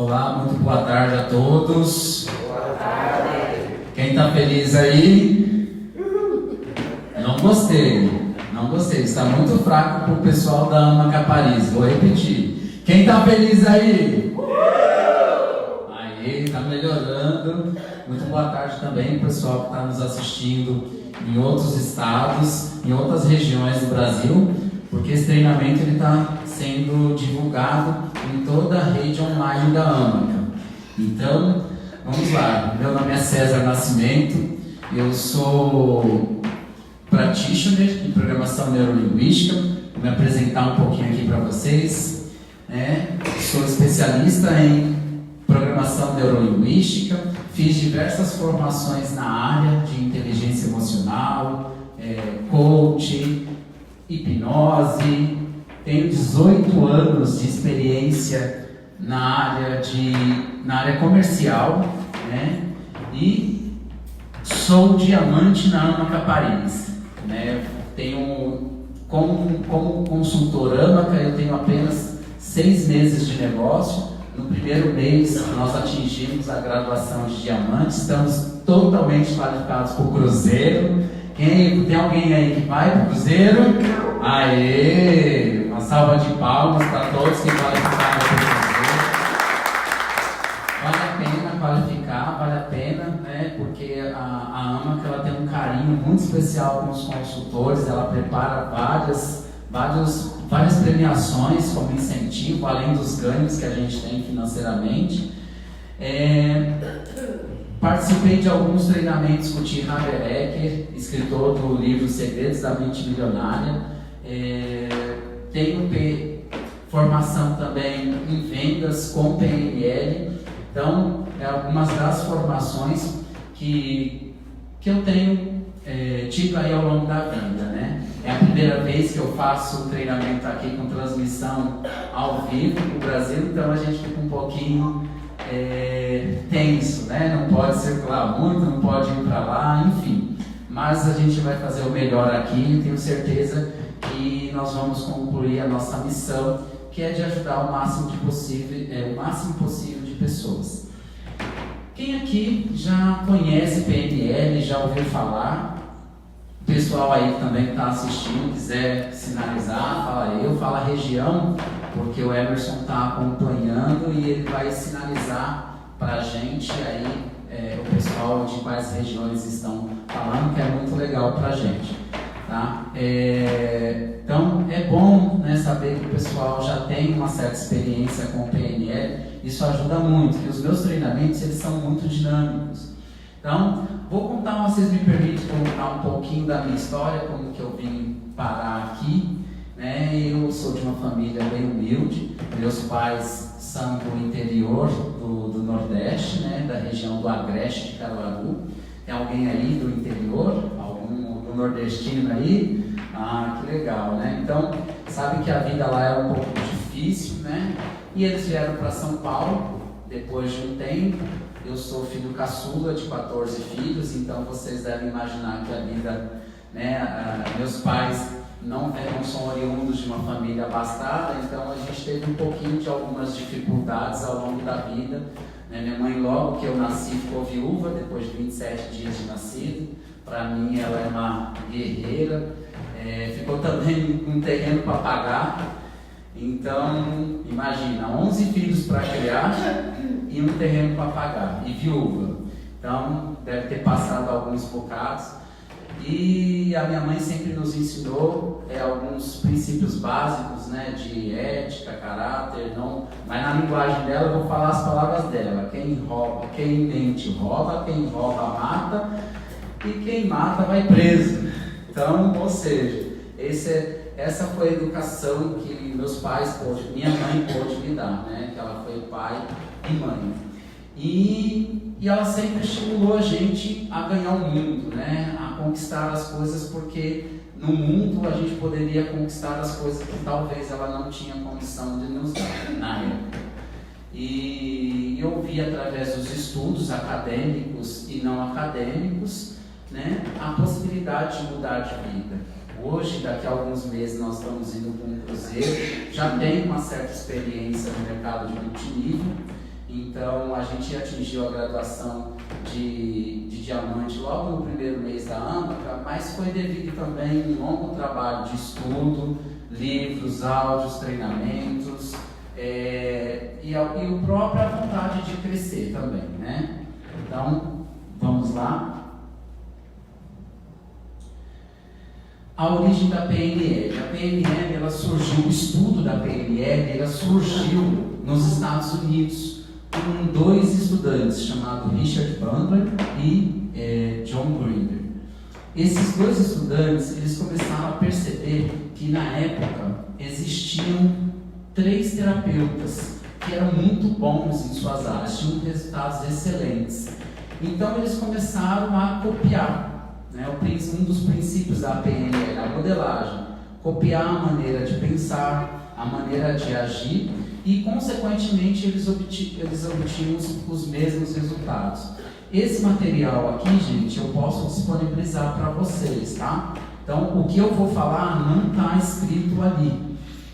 Olá, muito boa tarde a todos. Boa tarde. Quem está feliz aí? Não gostei. Está muito fraco para o pessoal da AMACA Paris. Vou repetir. Quem está feliz aí? Aí, está melhorando. Muito boa tarde também para o pessoal que está nos assistindo em outros estados, em outras regiões do Brasil, porque esse treinamento está sendo divulgado em toda a rede online da AMACA. Então, vamos lá. Meu nome é César Nascimento, eu sou practitioner em programação neurolinguística. Vou me apresentar um pouquinho aqui para vocês. Sou especialista em programação neurolinguística, fiz diversas formações na área de inteligência emocional, coaching, hipnose. Tenho 18 anos de experiência na área comercial, e sou diamante na AMACA Paris. Como consultor AMACA, eu tenho apenas 6 meses de negócio. No primeiro mês, nós atingimos a graduação de diamante, estamos totalmente qualificados para o cruzeiro. Tem alguém aí que vai para o cruzeiro? Aê! Uma salva de palmas para todos que qualificaram para o cruzeiro. Vale a pena qualificar, vale a pena, porque a AMACA ela tem um carinho muito especial com os consultores, ela prepara várias premiações como incentivo, além dos ganhos que a gente tem financeiramente. Participei de alguns treinamentos com o T. Harv Eker, escritor do livro Segredos da Mente Milionária. Tenho formação também em vendas com PNL. Então, algumas das formações que eu tenho tido aí ao longo da vida, É a primeira vez que eu faço um treinamento aqui com transmissão ao vivo no Brasil, então a gente fica um pouquinho tenso, Não pode circular muito, não pode ir para lá, enfim. Mas a gente vai fazer o melhor aqui e tenho certeza que nós vamos concluir a nossa missão, que é de ajudar o máximo possível de pessoas. Quem aqui já conhece PNL, já ouviu falar? O pessoal aí também está assistindo, quiser sinalizar, fala eu, fala região, porque o Emerson está acompanhando e ele vai sinalizar para a gente aí o pessoal de quais regiões estão falando, que é muito legal para a gente. Tá? Então é bom saber que o pessoal já tem uma certa experiência com o PNL, isso ajuda muito, e os meus treinamentos eles são muito dinâmicos. Então, vou contar, vocês me permitem contar um pouquinho da minha história, como que eu vim parar aqui. Eu sou de uma família bem humilde, meus pais são do interior do Nordeste, da região do Agreste de Caruaru. Tem alguém aí do interior? Algum nordestino aí? Ah, que legal, Então, sabe que a vida lá é um pouco difícil, E eles vieram para São Paulo depois de um tempo. Eu sou filho caçula de 14 filhos, então vocês devem imaginar que a vida, meus pais não são oriundos de uma família abastada, então a gente teve um pouquinho de algumas dificuldades ao longo da vida. Minha mãe, logo que eu nasci, ficou viúva, depois de 27 dias de nascido. Para mim, ela é uma guerreira. Ficou também com um terreno para pagar. Então, imagina, 11 filhos para criar e um terreno para pagar, e viúva. Então, deve ter passado alguns bocados. E a minha mãe sempre nos ensinou alguns princípios básicos, de ética, caráter, mas na linguagem dela eu vou falar as palavras dela. Quem mente rouba, quem rouba mata, e quem mata vai preso. Então, ou seja, essa foi a educação que minha mãe pôde me dar, que ela foi pai e mãe. E ela sempre estimulou a gente a ganhar o mundo, a conquistar as coisas, porque no mundo a gente poderia conquistar as coisas que talvez ela não tinha condição de nos dar na época. E eu vi através dos estudos acadêmicos e não acadêmicos, a possibilidade de mudar de vida. Hoje, daqui a alguns meses, nós estamos indo para um cruzeiro, já tenho uma certa experiência no mercado de multinível Então a gente atingiu a graduação de diamante logo no primeiro mês da AMACA, mas foi devido também a um longo trabalho de estudo, livros, áudios, treinamentos, e a própria vontade de crescer também, né? Então, vamos lá. A origem da PNL. A PNL, ela surgiu, o estudo da PNL, ela surgiu nos Estados Unidos com dois estudantes, chamados Richard Bandler e John Grinder. Esses dois estudantes, eles começaram a perceber que na época existiam 3 terapeutas que eram muito bons em suas áreas, tinham resultados excelentes. Então eles começaram a copiar, né, um dos princípios da PNL, a modelagem, copiar a maneira de pensar, a maneira de agir e, consequentemente, eles obtinham os mesmos resultados. Esse material aqui, gente, eu posso disponibilizar para vocês, tá? Então, o que eu vou falar não está escrito ali.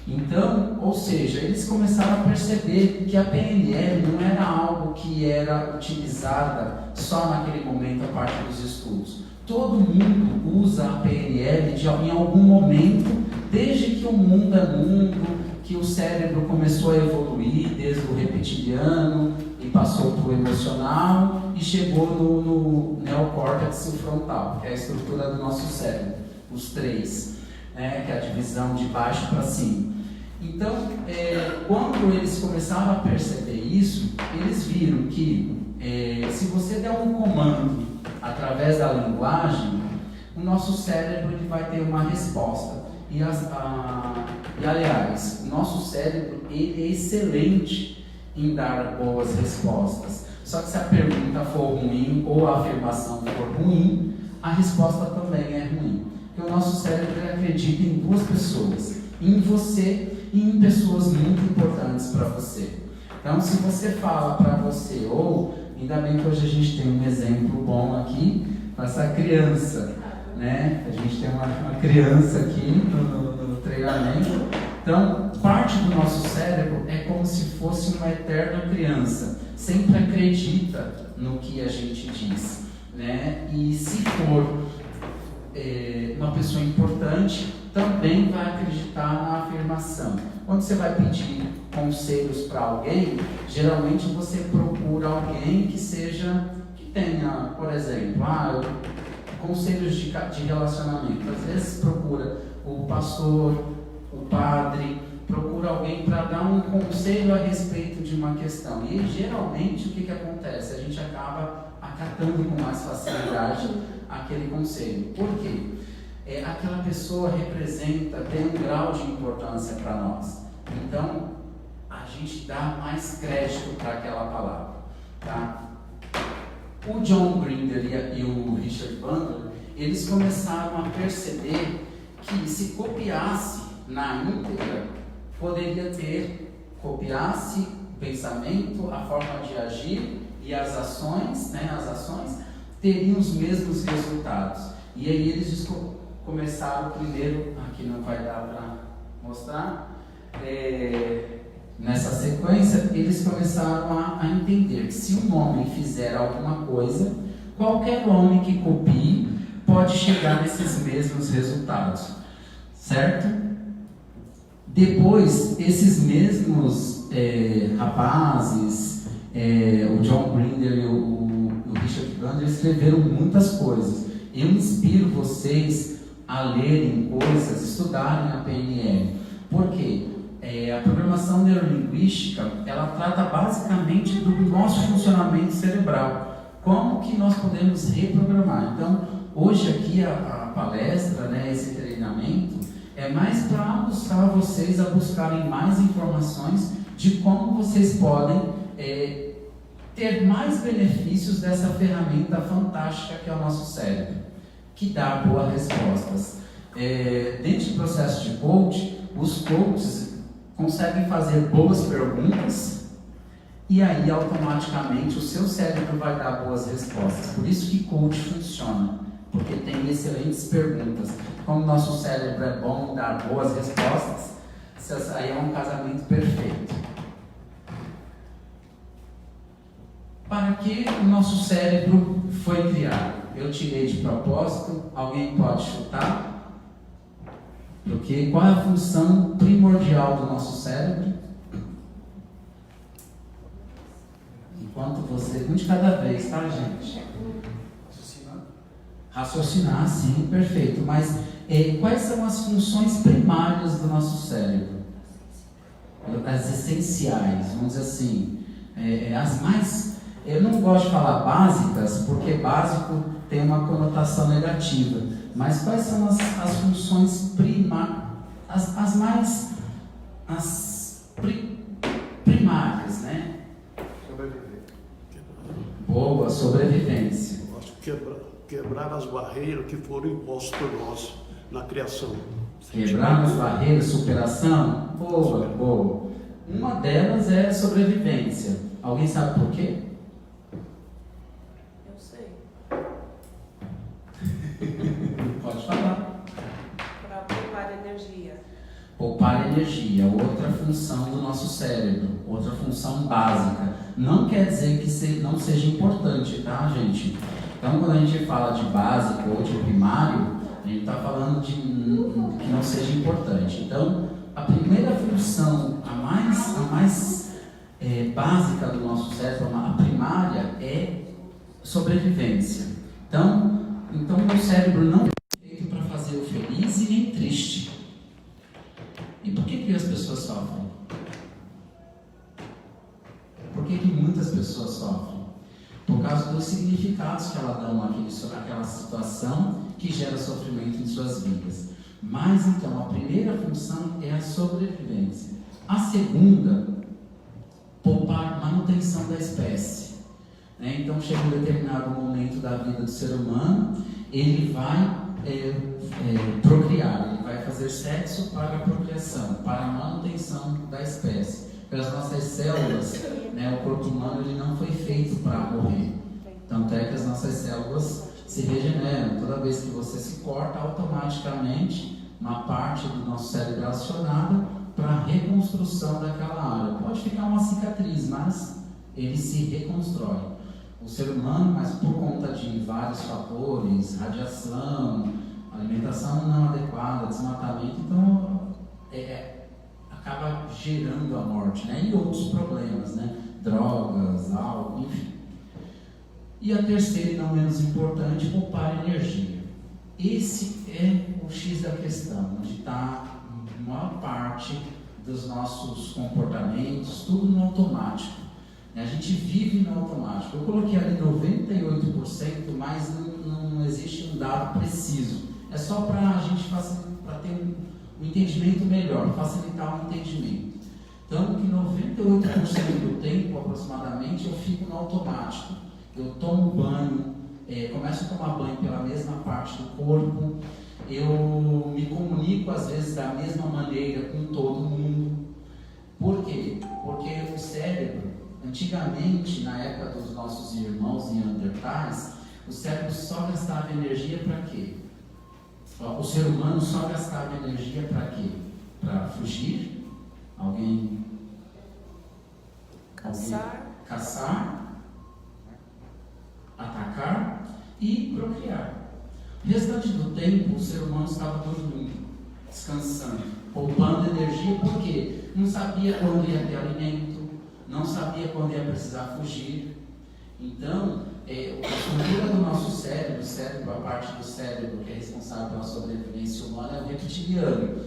Então, ou seja, eles começaram a perceber que a PNL não era algo que era utilizada só naquele momento a parte dos estudos. Todo mundo usa a PNL em algum momento, desde que o mundo é mundo, que o cérebro começou a evoluir desde o reptiliano e passou para o emocional e chegou no neocórtex frontal, que é a estrutura do nosso cérebro, os 3, né, que é a divisão de baixo para cima. Então, quando eles começaram a perceber isso, eles viram que se você der um comando através da linguagem, o nosso cérebro ele vai ter uma resposta. E aliás, o nosso cérebro ele é excelente em dar boas respostas. Só que se a pergunta for ruim ou a afirmação for ruim, a resposta também é ruim. Porque o nosso cérebro acredita em 2 pessoas, em você e em pessoas muito importantes para você. Então, se você fala para você, ou ainda bem que hoje a gente tem um exemplo bom aqui com essa criança, né? A gente tem uma criança aqui no treinamento. Então, parte do nosso cérebro é como se fosse uma eterna criança, sempre acredita no que a gente diz, né? E se for uma pessoa importante, também vai acreditar na afirmação. Quando você vai pedir conselhos para alguém, geralmente você procura alguém que tenha, por exemplo, conselhos de relacionamento. Às vezes procura o pastor, o padre, procura alguém para dar um conselho a respeito de uma questão. E geralmente o que acontece? A gente acaba acatando com mais facilidade aquele conselho. Por quê? Aquela pessoa tem um grau de importância para nós. Então, a gente dá mais crédito para aquela palavra. Tá? O John Grinder e o Richard Bandler, eles começaram a perceber que se copiasse na íntegra, copiasse o pensamento, a forma de agir e as ações, teriam os mesmos resultados. E aí eles começaram primeiro, aqui não vai dar para mostrar, nessa sequência, eles começaram a entender que se um homem fizer alguma coisa, qualquer homem que copie pode chegar nesses mesmos resultados, certo? Depois, esses mesmos rapazes, o John Grinder e o Richard Bandler escreveram muitas coisas. Eu inspiro vocês a lerem coisas, estudarem a PNL. Por quê? A programação neurolinguística, ela trata basicamente do nosso funcionamento cerebral. Como que nós podemos reprogramar? Então, hoje aqui a palestra, esse treinamento, é mais para aguçar vocês a buscarem mais informações de como vocês podem ter mais benefícios dessa ferramenta fantástica que é o nosso cérebro, que dá boas respostas. Dentro do processo de coach, os coaches conseguem fazer boas perguntas e aí automaticamente o seu cérebro vai dar boas respostas. Por isso que coach funciona, porque tem excelentes perguntas. Como o nosso cérebro é bom em dar boas respostas, aí é um casamento perfeito. que o nosso cérebro foi criado? Eu tirei de propósito, alguém pode chutar? Porque qual é a função primordial do nosso cérebro? Enquanto você, um de cada vez, tá, gente? Raciocinar, sim, perfeito. Mas quais são as funções primárias do nosso cérebro? As essenciais, vamos dizer assim. As mais, eu não gosto de falar básicas, porque básico tem uma conotação negativa. Mas quais são as funções primárias, primárias, né? Sobreviver. Boa, sobrevivência. Acho que quebrar as barreiras que foram impostas por nós na criação. Quebrar as barreiras, superação? Boa, boa. Uma delas é sobrevivência. Alguém sabe por quê? Eu sei. Pode falar. Para poupar energia. Poupar energia, outra função do nosso cérebro, outra função básica. Não quer dizer que não seja importante, tá, gente? Então, quando a gente fala de básico ou de primário, a gente está falando de que não seja importante. Então, a primeira função, a mais básica do nosso cérebro, a primária, é sobrevivência. Então o cérebro não é feito para fazer o feliz e nem triste. E por que as pessoas sofrem? Por que muitas pessoas sofrem? Por causa dos significados que elas dão àquela situação que gera sofrimento em suas vidas. Mas então, a primeira função é a sobrevivência. A segunda, poupar manutenção da espécie. Então, chega um determinado momento da vida do ser humano, ele vai procriar, ele vai fazer sexo para a procriação, para a manutenção da espécie. Pelas nossas células, o corpo humano ele não foi feito para morrer. Tanto é que as nossas células se regeneram. Toda vez que você se corta, automaticamente uma parte do nosso cérebro é acionada para a reconstrução daquela área. Pode ficar uma cicatriz, mas ele se reconstrói. O ser humano, mas por conta de vários fatores, radiação, alimentação não adequada, desmatamento, então acaba gerando a morte, e outros problemas, drogas, álcool, enfim. E a terceira e não menos importante, poupar energia. Esse é o X da questão, onde está a maior parte dos nossos comportamentos, tudo no automático. A gente vive no automático. Eu coloquei ali 98%, mas não existe um dado preciso. É só para a gente para ter um entendimento melhor, facilitar o entendimento. Então, que 98% do tempo, aproximadamente, eu fico no automático. Eu tomo banho, começo a tomar banho pela mesma parte do corpo, eu me comunico, às vezes, da mesma maneira com todo mundo. Por quê? Porque o cérebro, antigamente, na época dos nossos irmãos neandertais, o cérebro só gastava energia para quê? O ser humano só gastava energia para quê? Para fugir? Alguém? Caçar, atacar e procriar. O restante do tempo, o ser humano estava dormindo, descansando, poupando energia, porque não sabia quando ia ter alimento, não sabia quando ia precisar fugir. Então, a estrutura do nosso cérebro, a parte do cérebro que é responsável pela sobrevivência humana, é o reptiliano.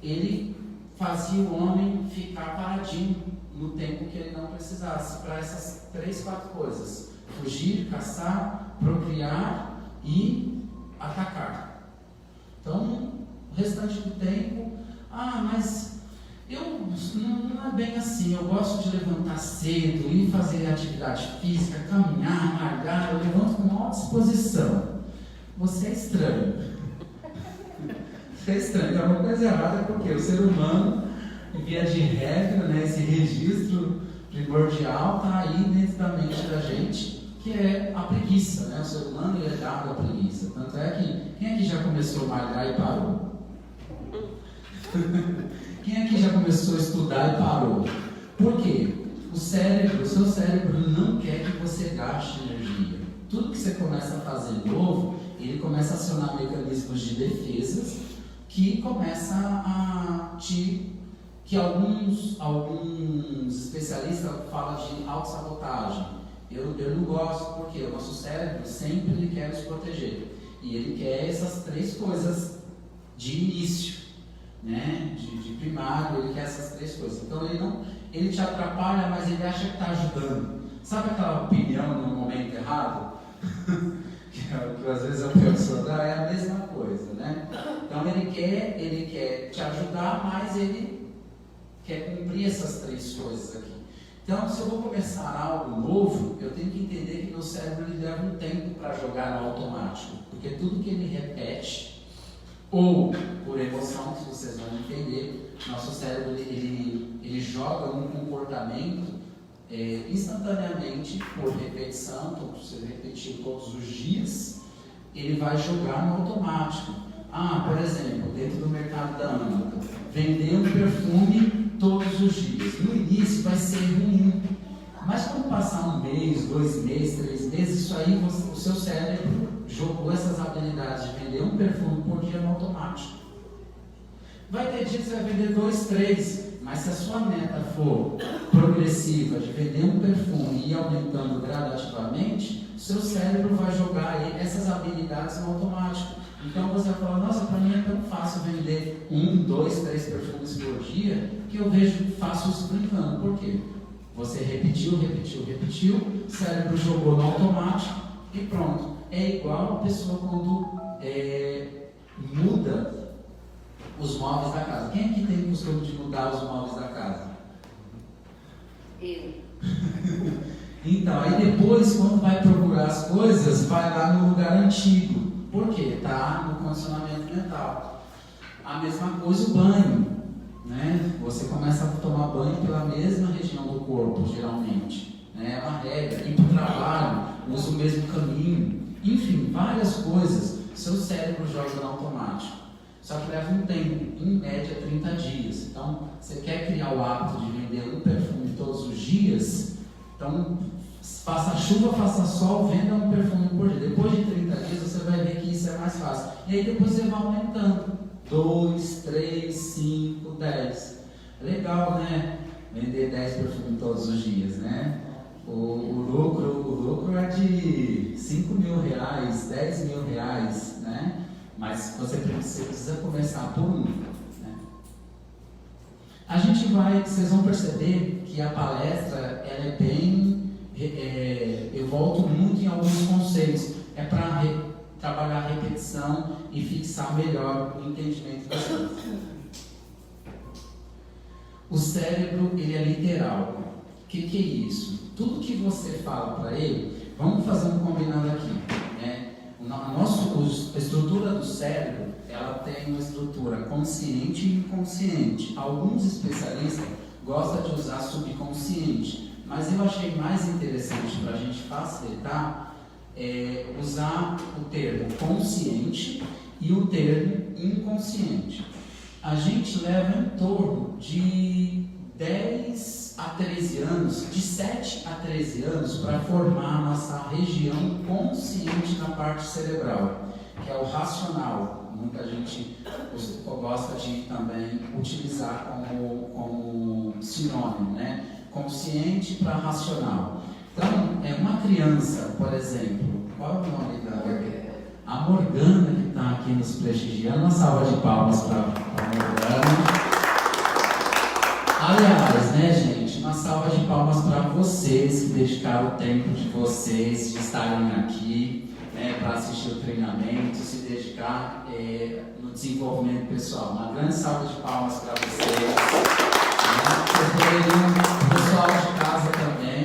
Ele fazia o homem ficar paradinho no tempo que ele não precisasse, para essas 3, 4 coisas: fugir, caçar, procriar e atacar. Então, o restante do tempo, mas não é bem assim. Eu gosto de levantar cedo, ir fazer atividade física, caminhar, malhar, eu levanto com maior disposição. Você é estranho. Você é estranho, tem alguma coisa errada, porque o ser humano, via de regra, esse registro primordial está aí dentro da mente da gente, que é a preguiça, O ser humano é dado à preguiça. Tanto é que, quem aqui já começou a malhar e parou? Quem aqui já começou a estudar e parou? Por quê? o seu cérebro não quer que você gaste energia. Tudo que você começa a fazer novo, ele começa a acionar mecanismos de defesas que começa a que alguns especialistas falam de autossabotagem. Eu não gosto porque o nosso cérebro sempre ele quer nos proteger. E ele quer essas três coisas de início, né? De primário, ele quer essas três coisas. Então ele te atrapalha, mas ele acha que está ajudando. Sabe aquela opinião no momento errado? que às vezes a pessoa dá, é a mesma coisa, né? Então ele quer te ajudar, mas ele quer cumprir essas três coisas aqui. Então, se eu vou começar algo novo, eu tenho que entender que meu cérebro ele leva um tempo para jogar no automático, porque tudo que ele repete, ou por emoção, que vocês vão entender, nosso cérebro ele joga um comportamento instantaneamente por repetição. Então, se você repetir todos os dias, ele vai jogar no automático. Por exemplo, dentro do mercado da Âmbica, vender um perfume todos os dias. No início vai ser ruim, mas quando passar um mês, 2 meses, 3 meses, isso aí o seu cérebro jogou essas habilidades de vender um perfume por dia no automático. Vai ter dia que você vai vender 2, 3, mas se a sua meta for progressiva, de vender um perfume e ir aumentando gradativamente, o seu cérebro vai jogar essas habilidades no automático. Então você vai falar, nossa, para mim é tão fácil vender 1, 2, 3 perfumes por dia, que eu faço isso brincando. Por quê? Você repetiu, o cérebro jogou no automático e pronto. É igual a pessoa quando muda os móveis da casa. Quem aqui tem o costume de mudar os móveis da casa? Eu. Então, aí depois, quando vai procurar as coisas, vai lá no lugar antigo. Por quê? Está no condicionamento mental. A mesma coisa o banho, né? Você começa a tomar banho pela mesma região do corpo, geralmente, né? É uma regra. Ir para o trabalho, usa o mesmo caminho. Enfim, várias coisas. Seu cérebro joga no automático. Só que leva um tempo, em média 30 dias. Então, você quer criar o hábito de vender um perfume todos os dias? Então, faça chuva, faça sol, venda um perfume por dia. Depois de 30 dias você vai ver que isso é mais fácil. E aí depois você vai aumentando. 2, 3, 5, 10. Legal, né? Vender 10 perfumes todos os dias, né? O lucro é de 5 mil reais, 10 mil reais, né? Mas você precisa começar por um. Né? Vocês vão perceber que a palestra ela é bem... eu volto muito em alguns conceitos, é para trabalhar a repetição e fixar melhor o entendimento das coisas. O cérebro, ele é literal. O que é isso? Tudo que você fala para ele, vamos fazer um combinado aqui, né? A estrutura do cérebro, ela tem uma estrutura consciente e inconsciente. Alguns especialistas gostam de usar subconsciente, mas eu achei mais interessante para a gente facilitar usar o termo consciente e o termo inconsciente. A gente leva em torno de 10 a 13 anos, de 7 a 13 anos, para formar a nossa região consciente na parte cerebral, que é o racional. Muita gente gosta de também utilizar como sinônimo, né? Consciente para racional. Então, uma criança, por exemplo, qual é o nome da... A Morgana, que está aqui nos prestigiando. Uma salva de palmas para a Morgana. Aliás, né, gente, uma salva de palmas para vocês que dedicaram o tempo de vocês de estarem aqui, né, para assistir o treinamento, se dedicar no desenvolvimento pessoal. Uma grande salva de palmas para vocês. Vocês poderiam, o pessoal de casa também,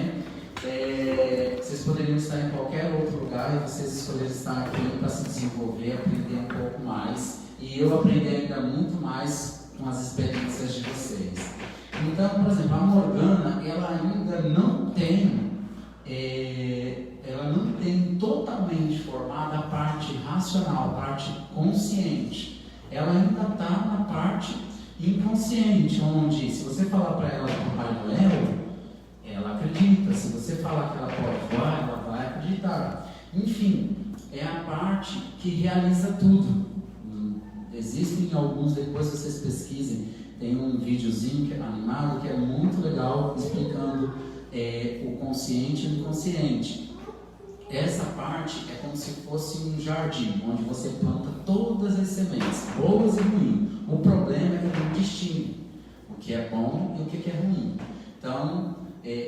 vocês poderiam estar em qualquer outro lugar e vocês escolheram estar aqui para se desenvolver, aprender um pouco mais. E eu aprendi ainda muito mais com as experiências de vocês. Então, por exemplo, a Morgana, ela ainda não tem totalmente formada a parte racional, a parte consciente. Ela ainda está na parte inconsciente, onde se você falar para ela do Papai Noel, ela Se você falar que ela pode voar, ela vai acreditar. Enfim, é a parte que realiza tudo. Existem alguns, depois vocês pesquisem, tem um videozinho animado que é muito legal explicando o consciente e o inconsciente. Essa parte é como se fosse um jardim, onde você planta todas as sementes, boas e ruins. O problema é que não distingue o que é bom e o que é ruim. Então,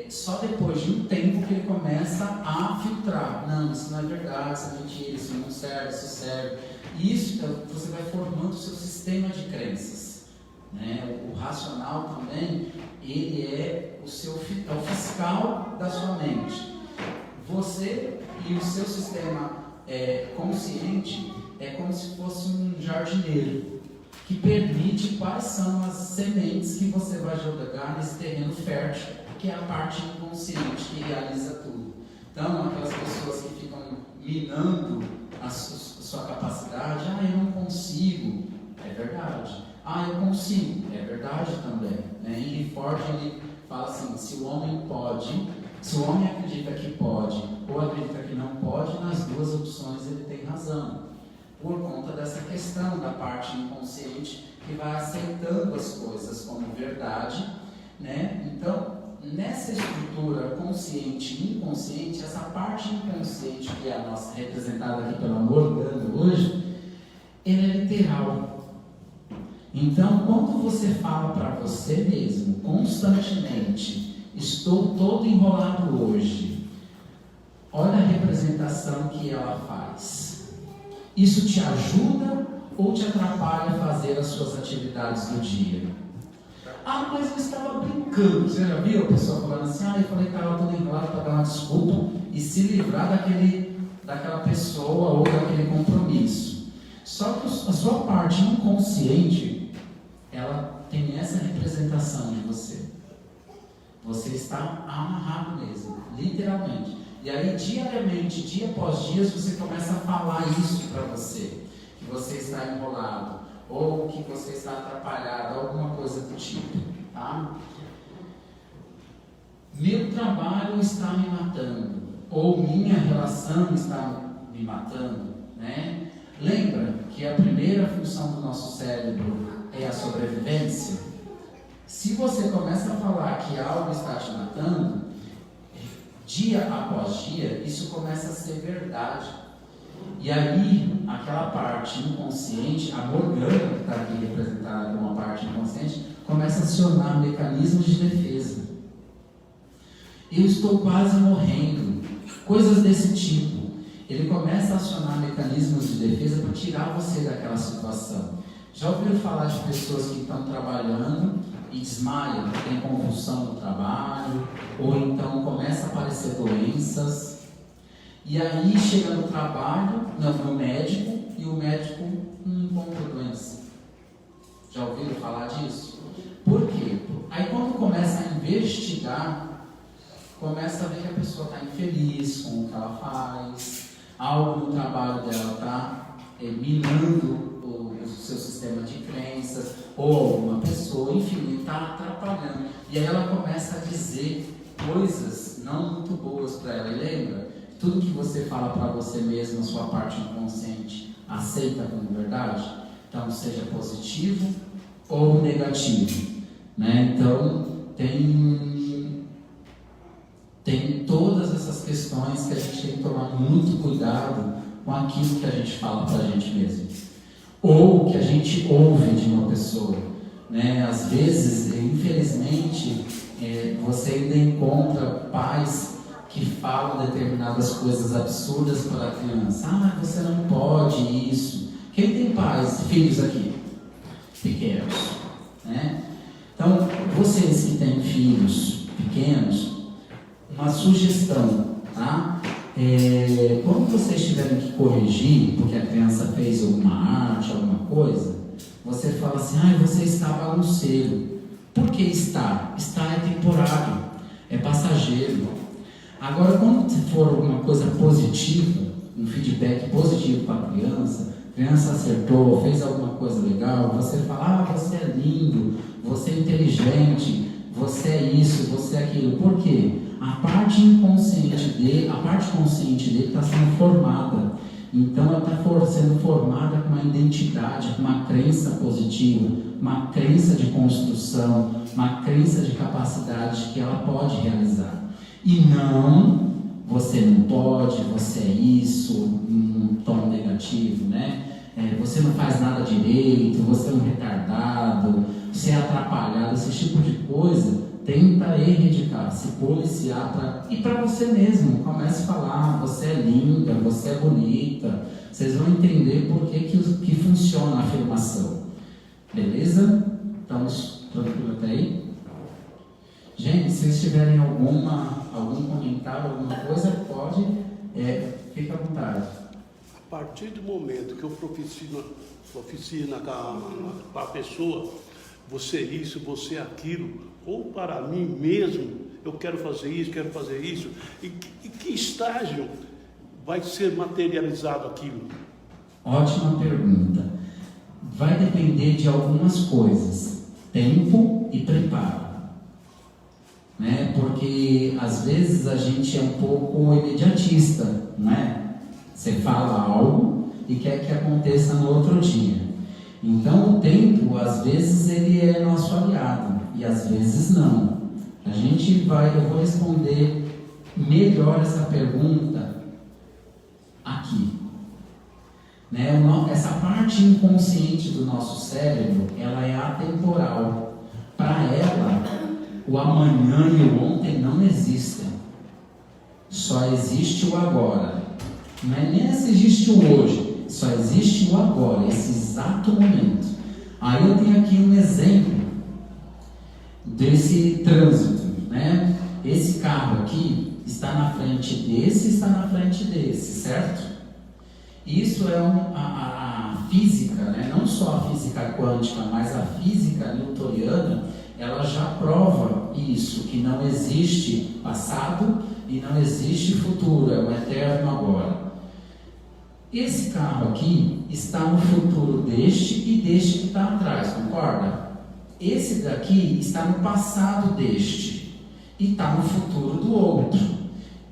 só depois de um tempo que ele começa a filtrar. Não, isso não é verdade, isso é mentira, isso não serve, isso serve. Isso você vai formando o seu sistema de crenças. Né? O racional também, ele é o fiscal da sua mente. Você e o seu sistema consciente é como se fosse um jardineiro que permite quais são as sementes que você vai jogar nesse terreno fértil, que é a parte inconsciente que realiza tudo. Então, aquelas pessoas que ficam minando a sua capacidade, eu não consigo, é verdade. Eu consigo, é verdade também. Henry Ford, ele fala assim, se o homem acredita que pode ou acredita que não pode, nas duas opções ele tem razão. Por conta dessa questão da parte inconsciente que vai aceitando as coisas como verdade, né? Então, nessa estrutura consciente e inconsciente, essa parte inconsciente que é a nossa representada aqui pela Morgana hoje, ela é literal. Então, quando você fala para você mesmo, constantemente, estou todo enrolado hoje, olha a representação que ela faz. Isso te ajuda ou te atrapalha a fazer as suas atividades do dia? Mas eu estava brincando. Você já viu a pessoa falando assim, eu falei que estava todo enrolado para dar uma desculpa e se livrar daquela pessoa ou daquele compromisso. Só que a sua parte inconsciente, ela tem essa representação de você. Você está amarrado mesmo, literalmente. E aí, diariamente, dia após dia, você começa a falar isso para você. Que você está enrolado, ou que você está atrapalhado, alguma coisa do tipo. Tá? Meu trabalho está me matando, ou minha relação está me matando. Né? Lembra que a primeira função do nosso cérebro é a sobrevivência? Se você começa a falar que algo está te matando, dia após dia, isso começa a ser verdade. E aí, aquela parte inconsciente, a Morgana, que está aqui representada como uma parte inconsciente, começa a acionar mecanismos de defesa. Eu estou quase morrendo. Coisas desse tipo. Ele começa a acionar mecanismos de defesa para tirar você daquela situação. Já ouviram falar de pessoas que estão trabalhando e desmaiam, tem convulsão no trabalho, ou então começa a aparecer doenças, e aí chega no trabalho, no médico, e o médico não encontra doença. Já ouviram falar disso? Por quê? Aí quando começa a investigar, começa a ver que a pessoa está infeliz com o que ela faz, algo no trabalho dela está minando o seu sistema de crenças, ou alguma pessoa, enfim, está atrapalhando. E aí ela começa a dizer coisas não muito boas para ela. E lembra? Tudo que você fala para você mesmo, a sua parte inconsciente, aceita como verdade? Então, seja positivo ou negativo. Né? Então, tem todas essas questões que a gente tem que tomar muito cuidado com aquilo que a gente fala para a gente mesmo. Ou que a gente ouve de uma pessoa. Né? Às vezes, infelizmente, você ainda encontra pais que falam determinadas coisas absurdas para a criança. Você não pode isso. Quem tem pais, filhos aqui? Pequenos. Né? Então, vocês que têm filhos pequenos, uma sugestão, tá? Quando vocês tiverem que corrigir, porque a criança fez alguma arte, alguma coisa, você fala assim, você está bagunceiro. Por que está? Está é temporário, é passageiro. Agora, quando for alguma coisa positiva, um feedback positivo para a criança acertou, fez alguma coisa legal, você fala, você é lindo, você é inteligente, você é isso, você é aquilo. Por quê? a parte inconsciente dele, a parte consciente dele está sendo formada. Então ela está sendo formada com uma identidade, com uma crença positiva, uma crença de construção, uma crença de capacidade que ela pode realizar. E não, você não pode, você é isso, um tom negativo, né? Você não faz nada direito, você é um retardado, você é atrapalhado, esse tipo de coisa. Tenta erradicar, se policiar e para você mesmo. Comece a falar, você é linda, você é bonita. Vocês vão entender por que funciona a afirmação. Beleza? Estamos tranquilos até aí? Gente, se vocês tiverem algum comentário, alguma coisa, pode, fica à vontade. A partir do momento que eu proficio para a pessoa, você é isso, você é aquilo, ou para mim mesmo, eu quero fazer isso, e que estágio vai ser materializado aquilo? Ótima pergunta. Vai depender de algumas coisas, tempo e preparo, né? Porque às vezes a gente é um pouco imediatista, não é? Você fala algo e quer que aconteça no outro dia. Então o tempo, às vezes, ele é nosso aliado e às vezes não. Eu vou responder melhor essa pergunta aqui. Né? Essa parte inconsciente do nosso cérebro, ela é atemporal. Para ela, o amanhã e o ontem não existem. Só existe o agora. Não é nem se existe o hoje, só existe o agora, esse exato momento. Aí eu tenho aqui um exemplo desse trânsito, né? Esse carro aqui está na frente desse, está na frente desse, certo? Isso é a física, né? Não só a física quântica, mas a física newtoniana, ela já prova isso, que não existe passado e não existe futuro, é o eterno agora. Esse carro aqui está no futuro deste e deste que está atrás, concorda? Esse daqui está no passado deste e está no futuro do outro.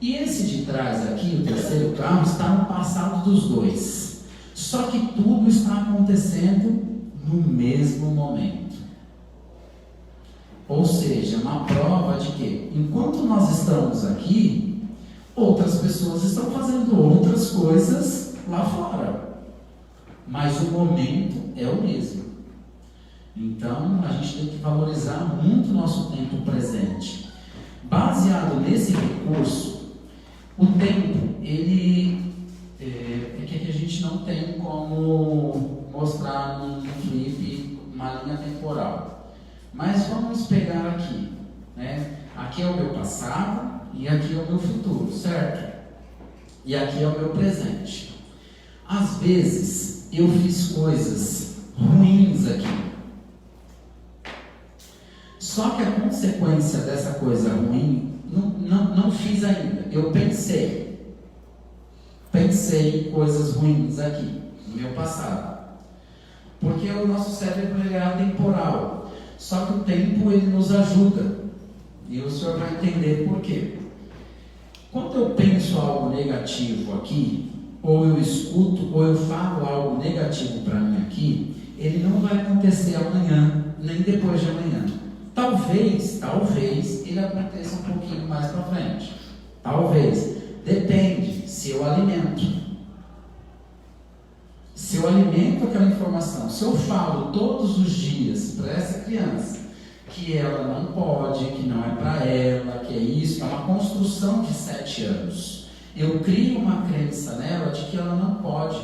E esse de trás aqui, o terceiro carro, está no passado dos dois. Só que tudo está acontecendo no mesmo momento. Ou seja, uma prova de que, enquanto nós estamos aqui, outras pessoas estão fazendo outras coisas lá fora, mas o momento é o mesmo. Então a gente tem que valorizar muito o nosso tempo presente. Baseado nesse recurso, o tempo, ele é que a gente não tem como mostrar num flip uma linha temporal, mas vamos pegar aqui, né? Aqui é o meu passado e aqui é o meu futuro, certo? E aqui é o meu presente. Às vezes eu fiz coisas ruins aqui. Só que a consequência dessa coisa ruim, não fiz ainda. Eu pensei em coisas ruins aqui, no meu passado. Porque o nosso cérebro é atemporal. Só que o tempo ele nos ajuda. E o senhor vai entender por quê. Quando eu penso algo negativo aqui, ou eu escuto, ou eu falo algo negativo para mim aqui, ele não vai acontecer amanhã, nem depois de amanhã. Talvez ele aconteça um pouquinho mais para frente. Talvez. Depende se eu alimento. Se eu alimento aquela informação, se eu falo todos os dias para essa criança que ela não pode, que não é para ela, que é isso, é uma construção de 7 anos. Eu crio uma crença nela de que ela não pode.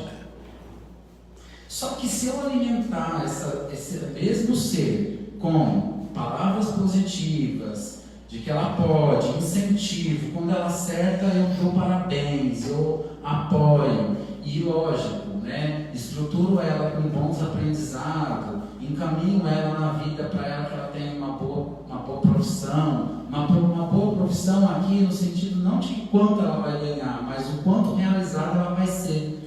Só que se eu alimentar esse mesmo ser com palavras positivas, de que ela pode, incentivo, quando ela acerta eu dou parabéns, eu apoio, e lógico, né, estruturo ela com bons aprendizados, encaminho ela na vida para ela que ela tenha uma boa profissão, uma boa profissão aqui no sentido não de quanto ela vai ganhar, mas o quanto realizada ela vai ser.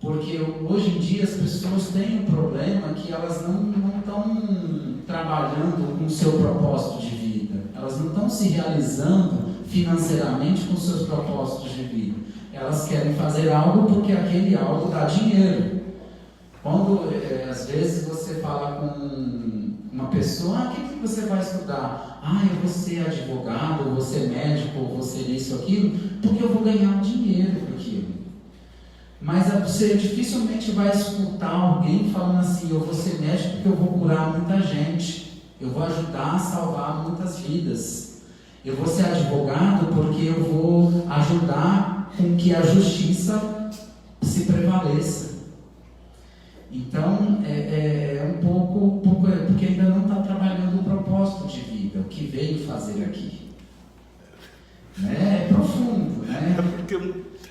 Porque hoje em dia as pessoas têm um problema que elas não estão trabalhando com o seu propósito de vida, elas não estão se realizando financeiramente com seus propósitos de vida. Elas querem fazer algo porque aquele algo dá dinheiro. Quando às vezes você fala com uma pessoa, o que você vai estudar? Eu vou ser advogado, eu vou ser médico, eu vou ser isso ou aquilo, porque eu vou ganhar dinheiro com aquilo. Mas você dificilmente vai escutar alguém falando assim: eu vou ser médico porque eu vou curar muita gente, eu vou ajudar a salvar muitas vidas, eu vou ser advogado porque eu vou ajudar com que a justiça se prevaleça. Então, é um pouco porque ainda não está trabalhando o propósito de vida, o que veio fazer aqui. Né? É profundo, né?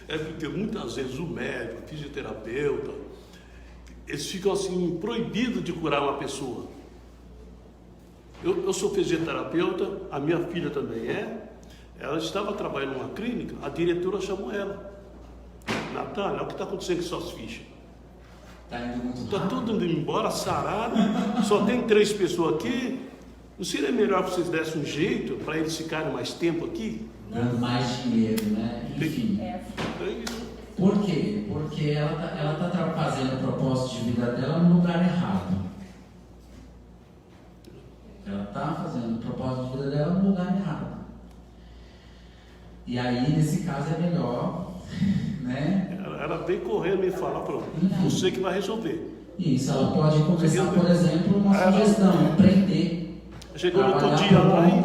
É porque muitas vezes o médico, o fisioterapeuta, eles ficam assim, proibidos de curar uma pessoa. Eu sou fisioterapeuta, a minha filha também ela estava trabalhando numa clínica, a diretora chamou ela. Natália, olha o que está acontecendo com suas fichas. Está tudo indo embora, sarado, só tem 3 pessoas aqui. Não seria melhor que vocês dessem um jeito para eles ficarem mais tempo aqui? Dando mais dinheiro, né? Enfim. Por quê? Porque ela está fazendo o propósito de vida dela no lugar errado. Ela está fazendo o propósito de vida dela no lugar errado. E aí, nesse caso, é melhor, né? Ela veio correndo me falar, pronto, você que vai resolver. Isso, ela pode começar, por exemplo, uma sugestão, empreender. Chegou no outro dia lá e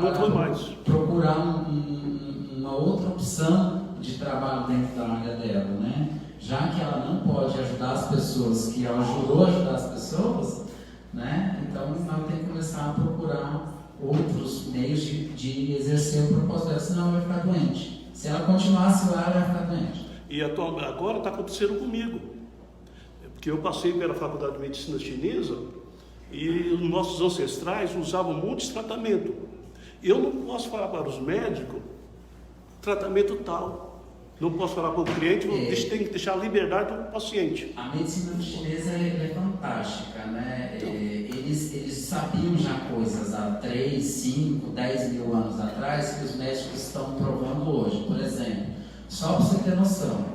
não foi mais. Procurar uma outra opção de trabalho dentro da área dela, né? Já que ela não pode ajudar as pessoas que ela ajudou a ajudar as pessoas, né? Então ela tem que começar a procurar outros meios de exercer o propósito dela, senão ela vai ficar doente. Se ela continuasse lá, ela vai ficar doente. E agora está acontecendo comigo. Porque eu passei pela Faculdade de Medicina Chinesa e os nossos ancestrais usavam muitos tratamentos. Eu não posso falar para os médicos tratamento tal. Não posso falar para o cliente, tem que deixar a liberdade para o paciente. A medicina chinesa é fantástica, né? Eles sabiam já coisas há 3, 5, 10 mil anos atrás que os médicos estão provando hoje. Por exemplo, só para você ter noção,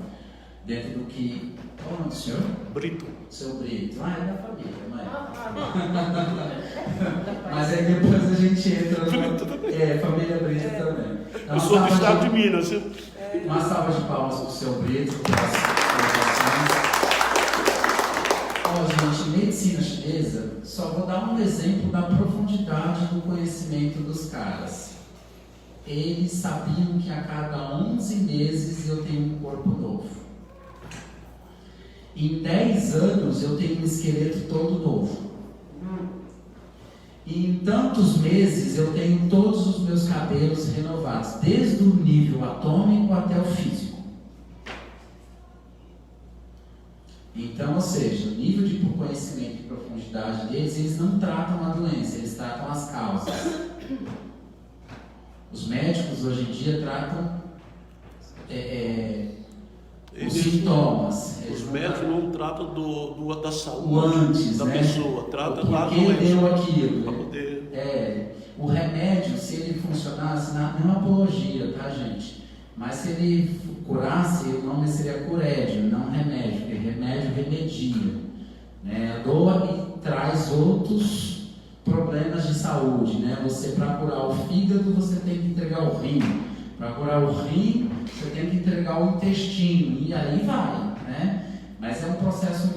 dentro do que... Qual é o nome do senhor? Brito. Seu Brito. É da família, mãe. Mas aí depois a gente entra no... família Brito também. Eu sou do estado de Minas. Uma salva de palmas para o seu Brito. Gente, medicina chinesa, só vou dar um exemplo da profundidade do conhecimento dos caras. Eles sabiam que a cada 11 meses eu tenho um corpo novo. Em 10 anos eu tenho um esqueleto todo novo. E em tantos meses eu tenho todos os meus cabelos renovados, desde o nível atômico até o físico. Então, ou seja, o nível de conhecimento e profundidade deles, eles não tratam a doença, eles tratam as causas. Os médicos hoje em dia tratam os sintomas. Os médicos não tratam da saúde o antes, da né? pessoa, tratam da doença. Porque deu aquilo. Para poder... O remédio, se ele funcionasse, não é uma apologia, tá, gente? Mas se ele curasse, o nome seria curédio, não remédio, porque remédio remedia, né? Doa e traz outros problemas de saúde, né? Você, para curar o fígado, você tem que entregar o rim. Para curar o rim, você tem que entregar o intestino, e aí vai, né? Mas é um processo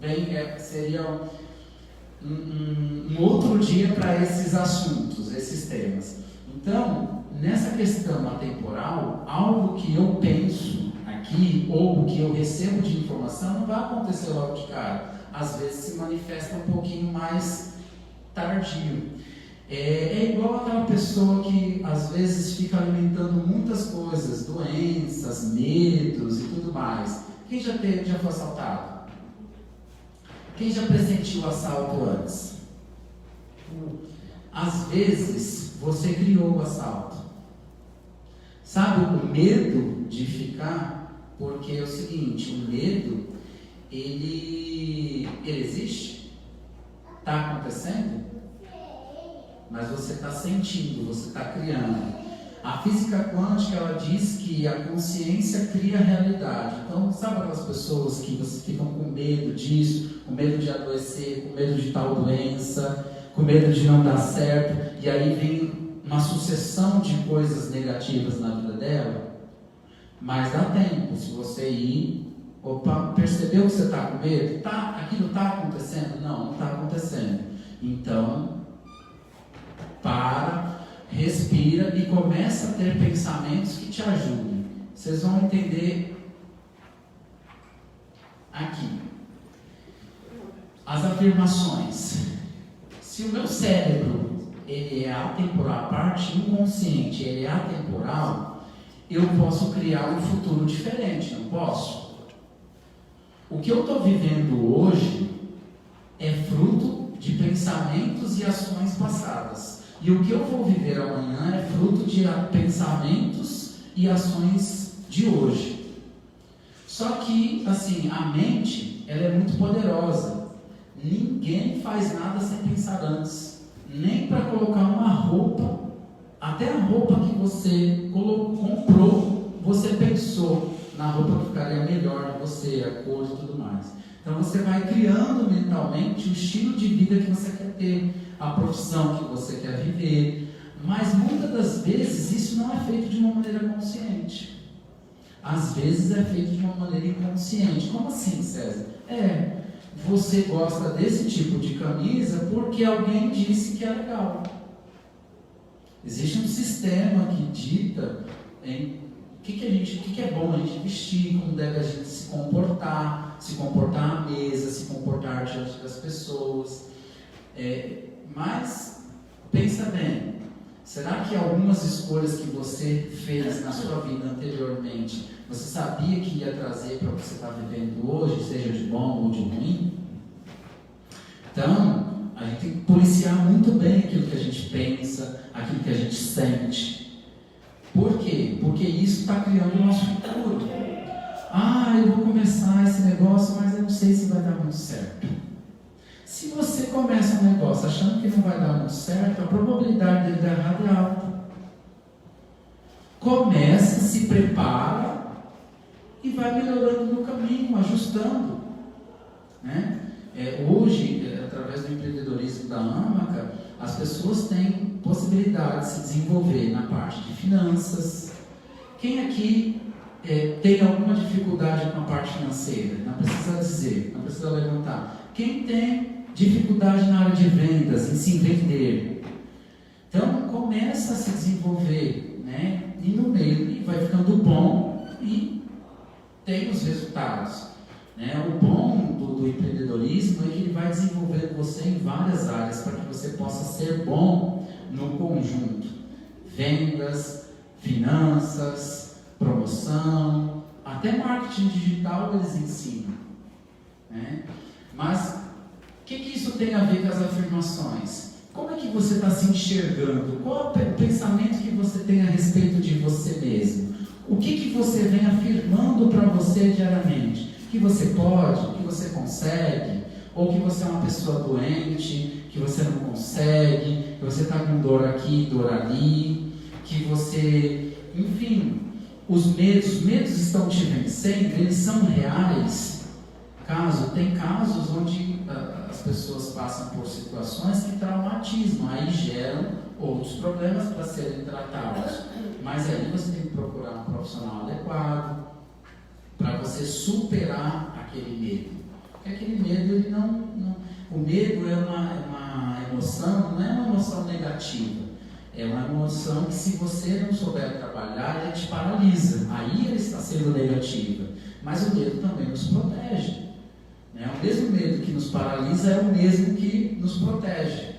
bem... seria um outro dia para esses assuntos, esses temas. Então, nessa questão atemporal, algo que eu penso aqui, ou que eu recebo de informação, não vai acontecer logo de cara. Às vezes se manifesta um pouquinho mais tardio. É igual aquela pessoa que às vezes fica alimentando muitas coisas, doenças, medos e tudo mais. Quem já foi assaltado? Quem já presentiu o assalto antes? Às vezes você criou o assalto. Sabe o medo de ficar? Porque é o seguinte, o medo, ele existe? Está acontecendo? mas você está sentindo, você está criando. A física quântica, ela diz que a consciência cria a realidade. Então, sabe aquelas pessoas que ficam com medo disso, com medo de adoecer, com medo de tal doença, com medo de não dar certo, e aí vem uma sucessão de coisas negativas na vida dela? Mas dá tempo, se você ir, percebeu que você está com medo? Aquilo está acontecendo? Não está acontecendo. Então, para, respira e começa a ter pensamentos que te ajudem. Vocês vão entender aqui. As afirmações. Se o meu cérebro ele é atemporal, a parte inconsciente ele é atemporal, eu posso criar um futuro diferente, não posso? O que eu estou vivendo hoje é fruto de pensamentos e ações passadas. E o que eu vou viver amanhã é fruto de pensamentos e ações de hoje. Só que, assim, a mente, ela é muito poderosa. Ninguém faz nada sem pensar antes. Nem para colocar uma roupa, até a roupa que você comprou, você pensou na roupa que ficaria melhor em você, a cor e tudo mais. Então você vai criando mentalmente o estilo de vida que você quer ter, a profissão que você quer viver, mas muitas das vezes isso não é feito de uma maneira consciente. Às vezes é feito de uma maneira inconsciente. Como assim, César? Você gosta desse tipo de camisa porque alguém disse que é legal. Existe um sistema que dita o que é bom a gente vestir, como deve a gente se comportar à mesa, se comportar diante das pessoas. Mas, pensa bem, será que algumas escolhas que você fez na sua vida anteriormente, você sabia que ia trazer para o que você está vivendo hoje, seja de bom ou de ruim? Então, a gente tem que policiar muito bem aquilo que a gente pensa, aquilo que a gente sente. Por quê? Porque isso está criando o nosso futuro. Eu vou começar esse negócio, mas eu não sei se vai dar muito certo. Se você começa um negócio achando que não vai dar muito certo, a probabilidade dele dar errado é alta. Começa, se prepara e vai melhorando no caminho, ajustando. Né? Hoje, através do empreendedorismo da AMACA, as pessoas têm possibilidade de se desenvolver na parte de finanças. Quem aqui tem alguma dificuldade com a parte financeira? Não precisa dizer, não precisa levantar. Quem tem dificuldade na área de vendas, em se vender? Então, começa a se desenvolver, né? E no meio, e vai ficando bom e tem os resultados. O bom do empreendedorismo é que ele vai desenvolvendo você em várias áreas para que você possa ser bom no conjunto. Vendas, finanças, promoção, até marketing digital eles ensinam. Mas o que isso tem a ver com as afirmações? Como é que você está se enxergando? Qual é o pensamento que você tem a respeito de você mesmo? O que você vem afirmando para você diariamente? Que você pode, que você consegue, ou que você é uma pessoa doente, que você não consegue, que você está com dor aqui, dor ali, que você, enfim, os medos estão te vencendo, eles são reais. Tem casos onde as pessoas passam por situações que traumatizam, aí geram outros problemas para serem tratados. Mas aí você tem que procurar um profissional adequado, para você superar aquele medo. Porque aquele medo, ele o medo é uma emoção, não é uma emoção negativa. É uma emoção que, se você não souber trabalhar, ele te paralisa. Aí ele está sendo negativa. Mas o medo também nos protege. O mesmo medo que nos paralisa é o mesmo que nos protege.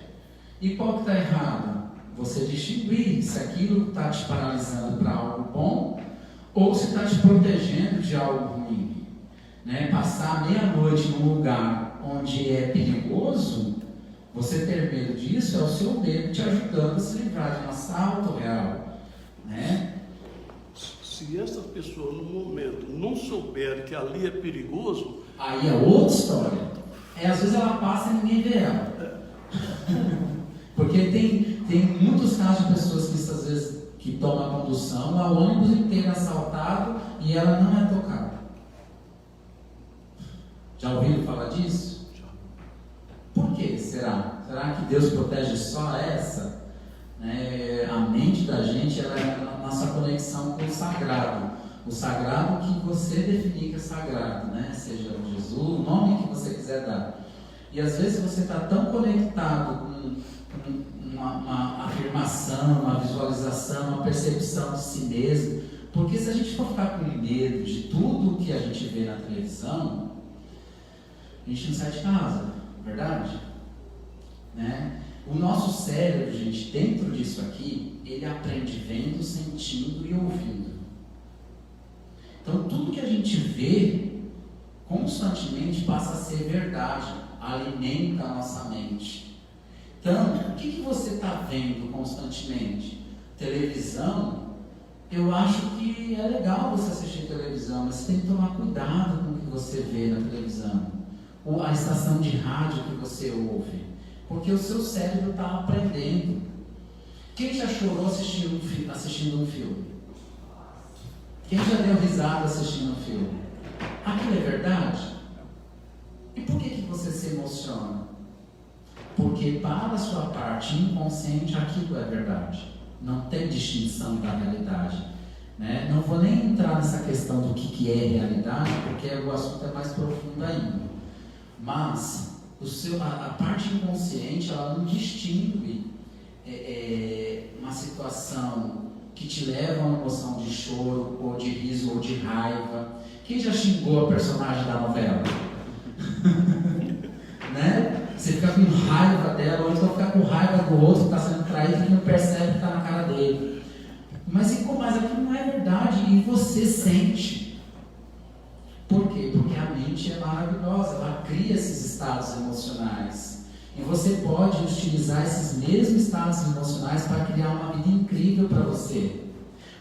E qual que está errado? Você distinguir se aquilo está te paralisando para algo bom ou se está te protegendo de algo ruim. Passar meia-noite num lugar onde é perigoso, você ter medo disso é o seu medo te ajudando a se livrar de um assalto real. Se essa pessoa no momento não souber que ali é perigoso, aí é outra história. Às vezes ela passa e ninguém vê ela. Porque tem tem muitos casos de pessoas que às vezes que tomam a condução, o ônibus inteiro assaltado e ela não é tocada. Já ouviram falar disso? Por que será? Será que Deus protege só essa? A mente da gente, ela é a nossa conexão com o sagrado. O sagrado que você definir que é sagrado, né? Seja Jesus, o nome que você quiser dar. E às vezes você está tão conectado com uma afirmação, uma visualização, uma percepção de si mesmo. Porque se a gente for ficar com medo de tudo que a gente vê na televisão, a gente não sai de casa, verdade? Né? O nosso cérebro, gente, dentro disso aqui, ele aprende vendo, sentindo e ouvindo. Então, tudo que a gente vê, constantemente passa a ser verdade, alimenta a nossa mente. Então, o que você está vendo constantemente? Televisão, eu acho que é legal você assistir televisão, mas você tem que tomar cuidado com o que você vê na televisão. Ou a estação de rádio que você ouve. Porque o seu cérebro está aprendendo. Quem já chorou assistindo um filme? Quem já deu risada assistindo um filme? Aquilo é verdade? E por que você se emociona? Porque para a sua parte inconsciente aquilo é verdade. Não tem distinção da realidade. Né? Não vou nem entrar nessa questão do que é realidade, porque o assunto é mais profundo ainda. Mas a parte inconsciente, ela não distingue uma situação que te leva a uma emoção de choro, ou de riso, ou de raiva. Quem já xingou a personagem da novela? Né? Você fica com raiva dela, ou então fica com raiva do outro que está sendo traído e não percebe que está na cara dele. Mas aquilo não é verdade e você sente. Por quê? Porque a mente é maravilhosa, ela cria esses estados emocionais. E você pode utilizar esses mesmos estados emocionais para criar uma vida incrível para você.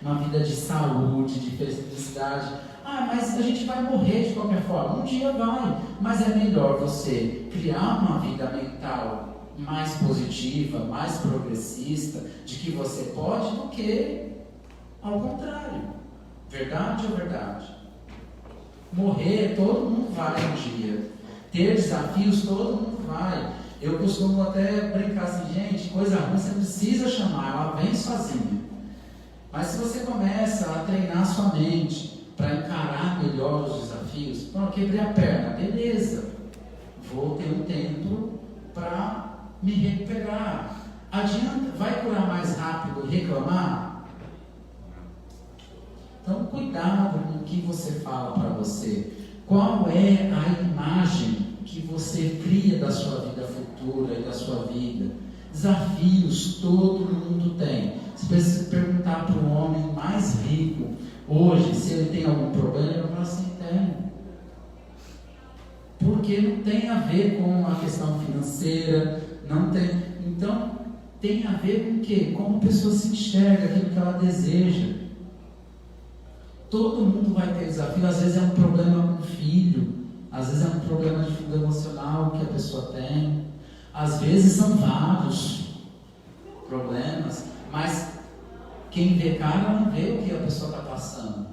Uma vida de saúde, de felicidade. Mas a gente vai morrer de qualquer forma. Um dia vai. Mas é melhor você criar uma vida mental mais positiva, mais progressista, de que você pode, do que ao contrário. Verdade ou verdade? Morrer, todo mundo vai um dia. Ter desafios, todo mundo vai. Eu costumo até brincar assim, gente, coisa ruim você não precisa chamar, ela vem sozinha. Mas se você começa a treinar sua mente para encarar melhor os desafios, quebrei a perna, beleza. Vou ter um tempo para me recuperar. Adianta, vai curar mais rápido reclamar? Então, cuidado com o que você fala para você. Qual é a imagem que você cria da sua vida futura e da sua vida? Desafios todo mundo tem. Se você perguntar para o homem mais rico hoje se ele tem algum problema, ele vai falar assim, tem. Porque não tem a ver com a questão financeira, não tem. Então, tem a ver com o quê? Como a pessoa se enxerga, aquilo que ela deseja. Todo mundo vai ter desafio, às vezes é um problema com o filho, às vezes é um problema de fundo emocional que a pessoa tem, às vezes são vários problemas, mas quem vê cara não vê o que a pessoa está passando.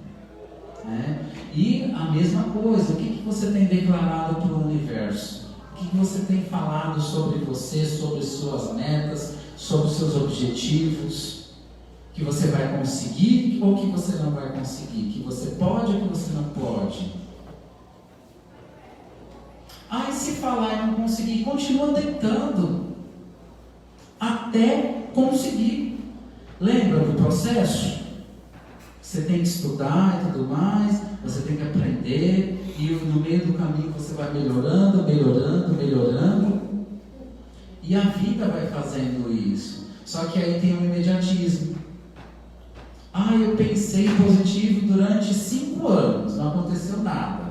Né? E a mesma coisa, o que você tem declarado para o universo? O que você tem falado sobre você, sobre suas metas, sobre seus objetivos? Que você vai conseguir ou que você não vai conseguir? Que você pode ou que você não pode? E se falar e não conseguir, continua tentando até conseguir. Lembra do processo? Você tem que estudar e tudo mais, você tem que aprender, e no meio do caminho você vai melhorando, melhorando, melhorando, e a vida vai fazendo isso. Só que aí tem o imediatismo. Eu pensei positivo durante 5 anos, não aconteceu nada.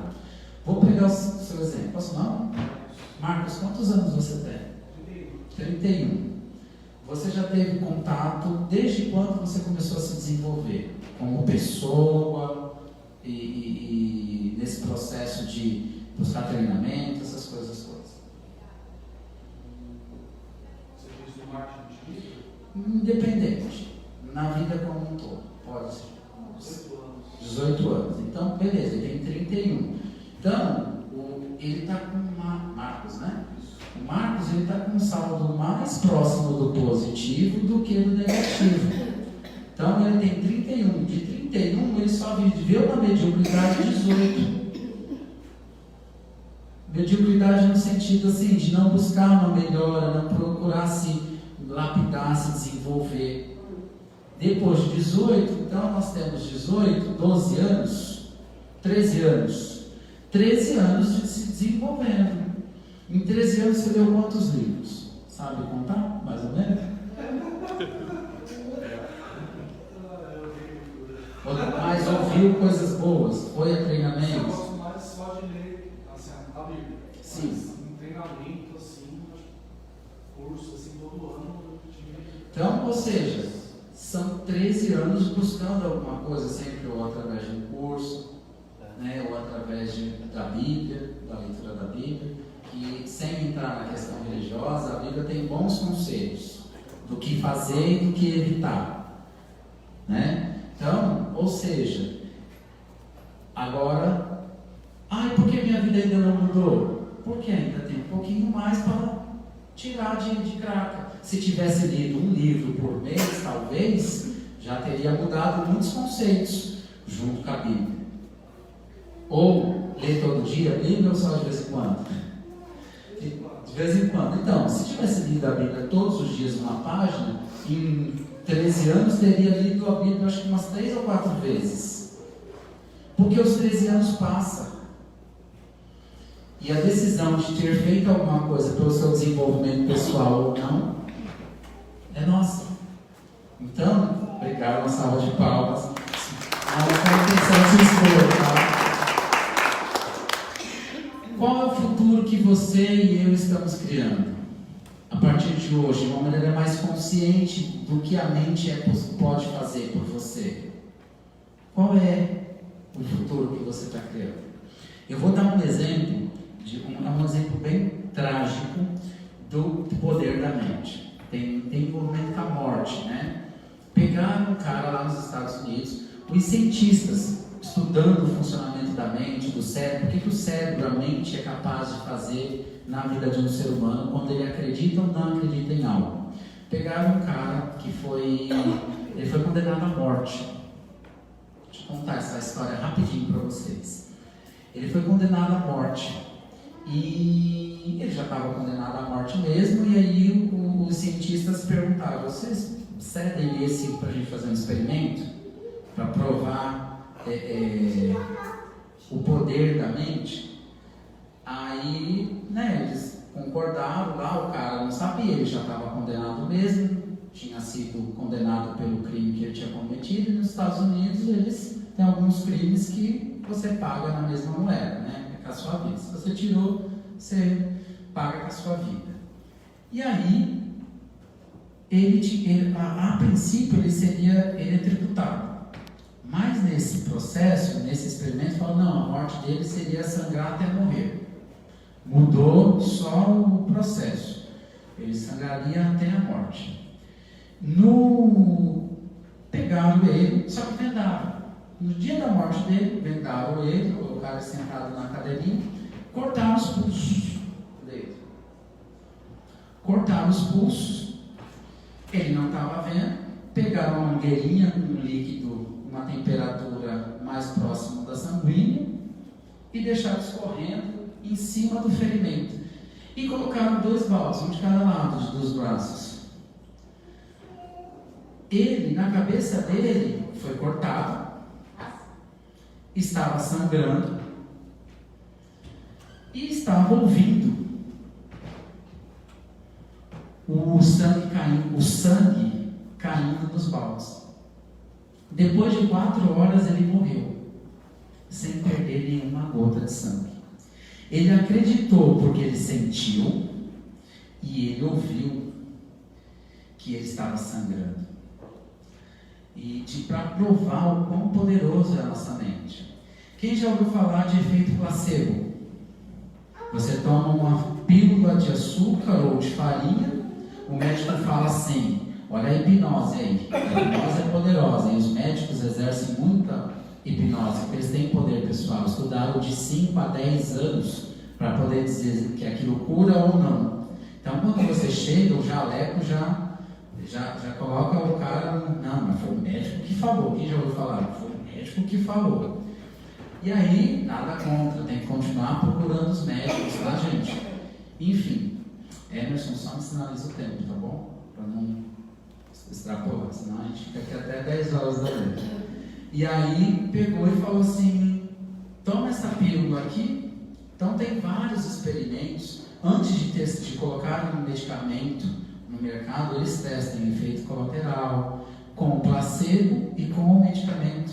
Vou pegar o seu exemplo, posso não? Marcos, quantos anos você tem? 31. Você já teve contato desde quando você começou a se desenvolver como pessoa e nesse processo de buscar treinamento, essas coisas todas? Você diz do marketing digital? independente, na vida como um todo. Pode ser 18 anos. Então, beleza, ele tem 31. Então, ele está com Marcos, né? O Marcos, ele está com um saldo mais próximo do positivo do que do negativo. Então, ele tem 31. De 31, ele só viveu na mediocridade 18. Mediocridade no sentido assim, de não buscar uma melhora, não procurar se lapidar, se desenvolver. Depois de 18, então nós temos 18, 12 anos, 13 anos. 13 anos de se desenvolvendo. Em 13 anos você leu quantos livros? Sabe contar, mais ou menos? Mas ouviu coisas boas? Foi a treinamento? Eu gosto mais só de ler assim, a Bíblia. Sim. Um treinamento, assim, curso, assim, todo ano. Então, ou seja, são 13 anos buscando alguma coisa, sempre ou através de um curso, né, ou através da Bíblia, da leitura da Bíblia, que sem entrar na questão religiosa, a Bíblia tem bons conselhos do que fazer e do que evitar, né? Então, ou seja, agora, por que minha vida ainda não mudou? Porque ainda tem um pouquinho mais para tirar de craca. Se tivesse lido um livro por mês, talvez, já teria mudado muitos conceitos junto com a Bíblia. Ou ler todo dia a Bíblia ou só de vez em quando? De vez em quando. Então, se tivesse lido a Bíblia todos os dias uma página, em 13 anos teria lido a Bíblia acho que umas 3 ou 4 vezes. Porque os 13 anos passam. E a decisão de ter feito alguma coisa pelo seu desenvolvimento pessoal ou não, é nossa. Então, obrigado, uma salva de palmas. Com a intenção de se expor, tá? Qual é o futuro que você e eu estamos criando? A partir de hoje, de uma maneira mais consciente do que a mente pode fazer por você. Qual é o futuro que você está criando? Eu vou dar um exemplo, um exemplo bem trágico do poder da mente. Tem envolvimento com a morte, né? Pegaram um cara lá nos Estados Unidos, os cientistas estudando o funcionamento da mente, do cérebro, o que o cérebro, a mente é capaz de fazer na vida de um ser humano quando ele acredita ou não acredita em algo. Pegaram um cara que foi condenado à morte. Deixa eu contar essa história rapidinho para vocês. Ele foi condenado à morte e ele já estava condenado à morte mesmo, e aí os cientistas perguntaram: vocês cedem esse para a gente fazer um experimento para provar o poder da mente? Aí, eles concordaram lá, o cara não sabia, ele já estava condenado mesmo, tinha sido condenado pelo crime que ele tinha cometido, e nos Estados Unidos eles têm alguns crimes que você paga na mesma moeda, né? É com a sua vida. Se você tirou, você paga com a sua vida. E aí, a princípio ele é tributado. Mas nesse processo, nesse experimento, falou: não, a morte dele seria sangrar até morrer. Mudou só o processo. Ele sangraria até a morte. Pegaram ele, só que vendaram. No dia da morte dele, vendaram ele, colocaram ele sentado na cadeirinha, cortaram os pulsos dele. Cortaram os pulsos, ele não estava vendo, pegaram uma mangueirinha com um líquido, uma temperatura mais próxima da sanguínea, e deixaram escorrendo em cima do ferimento. E colocaram 2 baldes, um de cada lado dos braços. Ele, na cabeça dele, foi cortado, estava sangrando e estava ouvindo o sangue caindo dos baldes. Depois de 4 horas ele morreu, sem perder nenhuma gota de sangue. Ele acreditou porque ele sentiu e ele ouviu que ele estava sangrando. E para provar o quão poderoso é a nossa mente. Quem já ouviu falar de efeito placebo? Você toma uma pílula de açúcar ou de farinha, o médico fala assim: Olha a hipnose aí. A hipnose é poderosa e os médicos exercem muita hipnose, porque eles têm poder pessoal. Estudaram de 5 a 10 anos para poder dizer que aquilo cura ou não. Então, quando você chega, o jaleco já coloca o cara, não, mas foi o médico que falou. Quem já ouviu falar? Foi o médico que falou. E aí, nada contra, tem que continuar procurando os médicos, tá, gente? Enfim, Emerson, só me sinaliza o tempo, tá bom? Para não extrapolar, senão a gente fica aqui até 10 horas da noite. E aí, pegou e falou assim, toma essa pílula aqui. Então, tem vários experimentos. Antes de colocar um medicamento no mercado, eles testam efeito colateral, com o placebo e com o medicamento.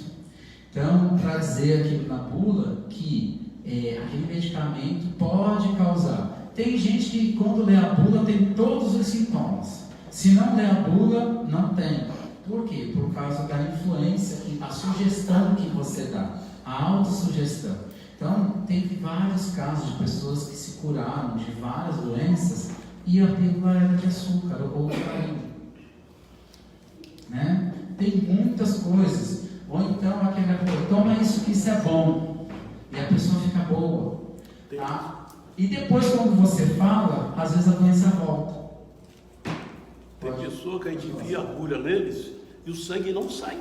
Então, para dizer aqui na bula que aquele medicamento pode causar. Tem gente que quando lê a bula tem todos os sintomas. Se não lê a bula, não tem. Por quê? Por causa da influência, a sugestão que você dá, a autossugestão. Então, teve vários casos de pessoas que se curaram de várias doenças e a pílula era de açúcar ou farinha. Né? Tem muitas coisas. Ou então, aquele toma isso que isso é bom. E a pessoa fica boa. Tá? E depois, quando você fala, às vezes a doença volta. Tem pessoa que a gente via agulha neles e o sangue não sai.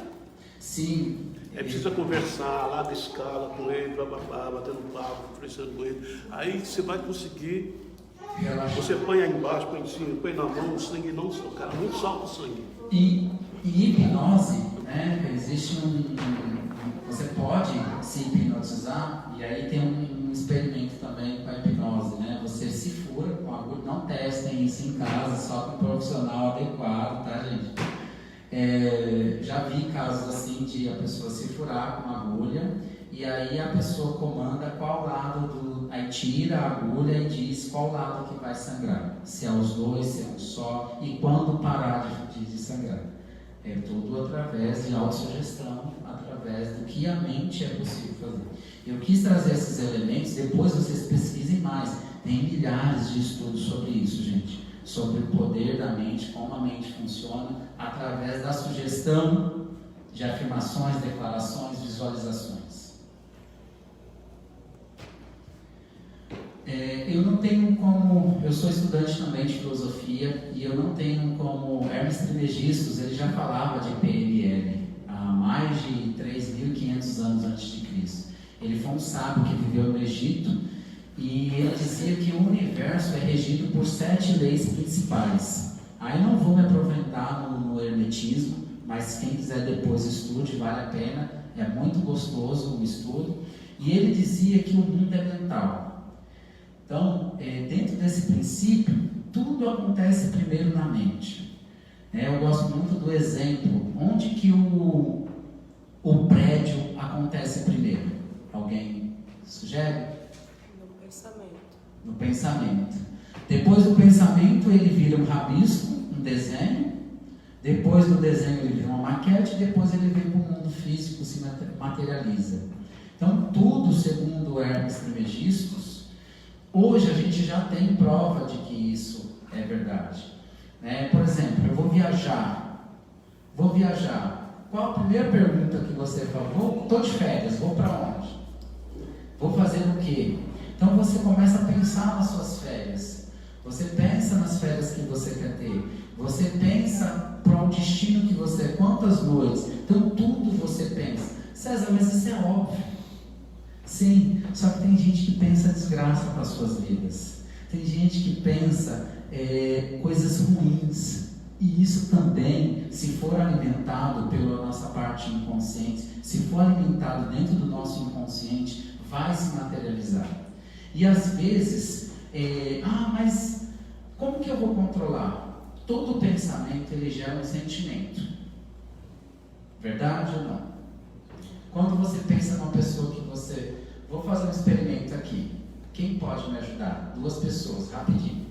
Sim. É preciso conversar, lá da escala com ele, batendo papo, conversando com ele. Aí você vai conseguir. Relaxa. Você põe aí embaixo, põe em cima, põe na mão, o sangue não sai. O cara não solta o sangue. E hipnose, né? Existe você pode se hipnotizar, e aí tem um experimento também com a hipnose, né? Você se fura com agulha, não testem isso em casa, só com um profissional adequado, tá, gente? Já vi casos assim de a pessoa se furar com uma agulha e aí a pessoa comanda qual lado aí tira a agulha e diz qual lado que vai sangrar, se é os dois, se é um só e quando parar de sangrar. É tudo através de autossugestão, através do que a mente é possível fazer. Eu quis trazer esses elementos, depois vocês pesquisem mais, tem milhares de estudos sobre isso, gente. Sobre o poder da mente, como a mente funciona, através da sugestão de afirmações, declarações, visualizações. Eu não tenho como, eu sou estudante também de filosofia, e eu não tenho como, Hermes Trismegistus, ele já falava de PNL, há mais de 3.500 anos antes de Cristo. Ele foi um sábio que viveu no Egito, e ele dizia que o universo é regido por 7 leis principais. Aí não vou me aprofundar no hermetismo, mas quem quiser depois estude, vale a pena, é muito gostoso o estudo. E ele dizia que o mundo é mental. Então, dentro desse princípio, tudo acontece primeiro na mente. Eu gosto muito do exemplo, onde que o prédio acontece primeiro? Alguém sugere? No pensamento. Depois do pensamento ele vira um rabisco, um desenho. Depois do desenho ele vira uma maquete. Depois ele vem para o mundo físico, se materializa. Então tudo, segundo Hermes Trismegistus, hoje a gente já tem prova de que isso é verdade. Por exemplo, eu vou viajar. Qual a primeira pergunta que você fala? Estou de férias, vou para onde? Vou fazer o quê? Então você começa a pensar nas suas férias. Você pensa nas férias que você quer ter. Você pensa para o destino que você quer. Quantas noites? Então tudo você pensa. César, mas isso é óbvio. Sim, só que tem gente que pensa desgraça para as suas vidas. Tem gente que pensa coisas ruins. E isso também, se for alimentado pela nossa parte inconsciente, se for alimentado dentro do nosso inconsciente, vai se materializar. E às vezes, mas como que eu vou controlar? Todo pensamento ele gera um sentimento. Verdade ou não? Quando você pensa numa pessoa que você... Vou fazer um experimento aqui. Quem pode me ajudar? 2 pessoas, rapidinho.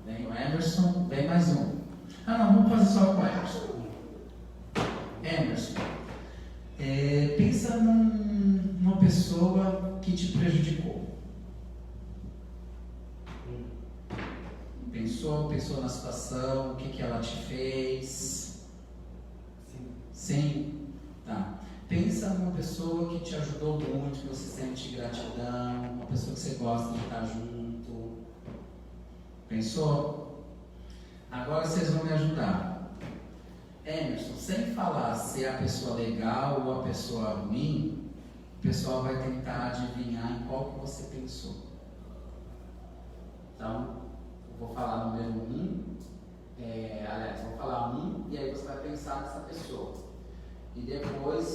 Vem o Emerson, vem mais um. Não, vamos fazer só com o Emerson. Emerson, pensa numa pessoa que te prejudicou. Pensou. pensou na situação, o que ela te fez? Sim? Tá. Pensa numa pessoa que te ajudou muito, que você sente gratidão, uma pessoa que você gosta de estar junto. Pensou? Agora vocês vão me ajudar. Emerson, sem falar se é a pessoa legal ou a pessoa ruim, o pessoal vai tentar adivinhar em qual que você pensou. Então, eu vou falar número 1, aliás, vou falar 1 e aí você vai pensar nessa pessoa. E depois,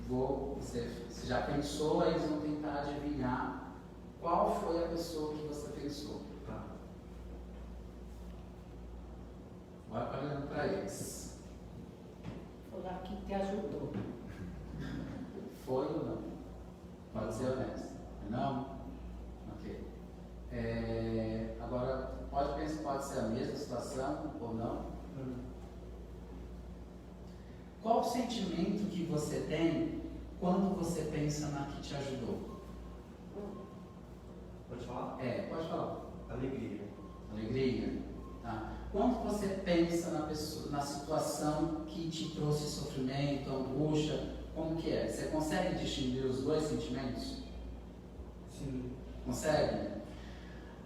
você já pensou, aí eles vão tentar adivinhar qual foi a pessoa que você pensou. Tá? Vai olhando para eles. Foi lá que te ajudou. Foi ou não? Pode ser honesto. Não? Ok. Agora, pode ser a mesma situação ou não? Qual o sentimento que você tem quando você pensa na que te ajudou? Pode falar? Pode falar. Alegria. Alegria. Tá. Quando você pensa na situação que te trouxe sofrimento, angústia, como que é? Você consegue distinguir os dois sentimentos? Sim. Consegue?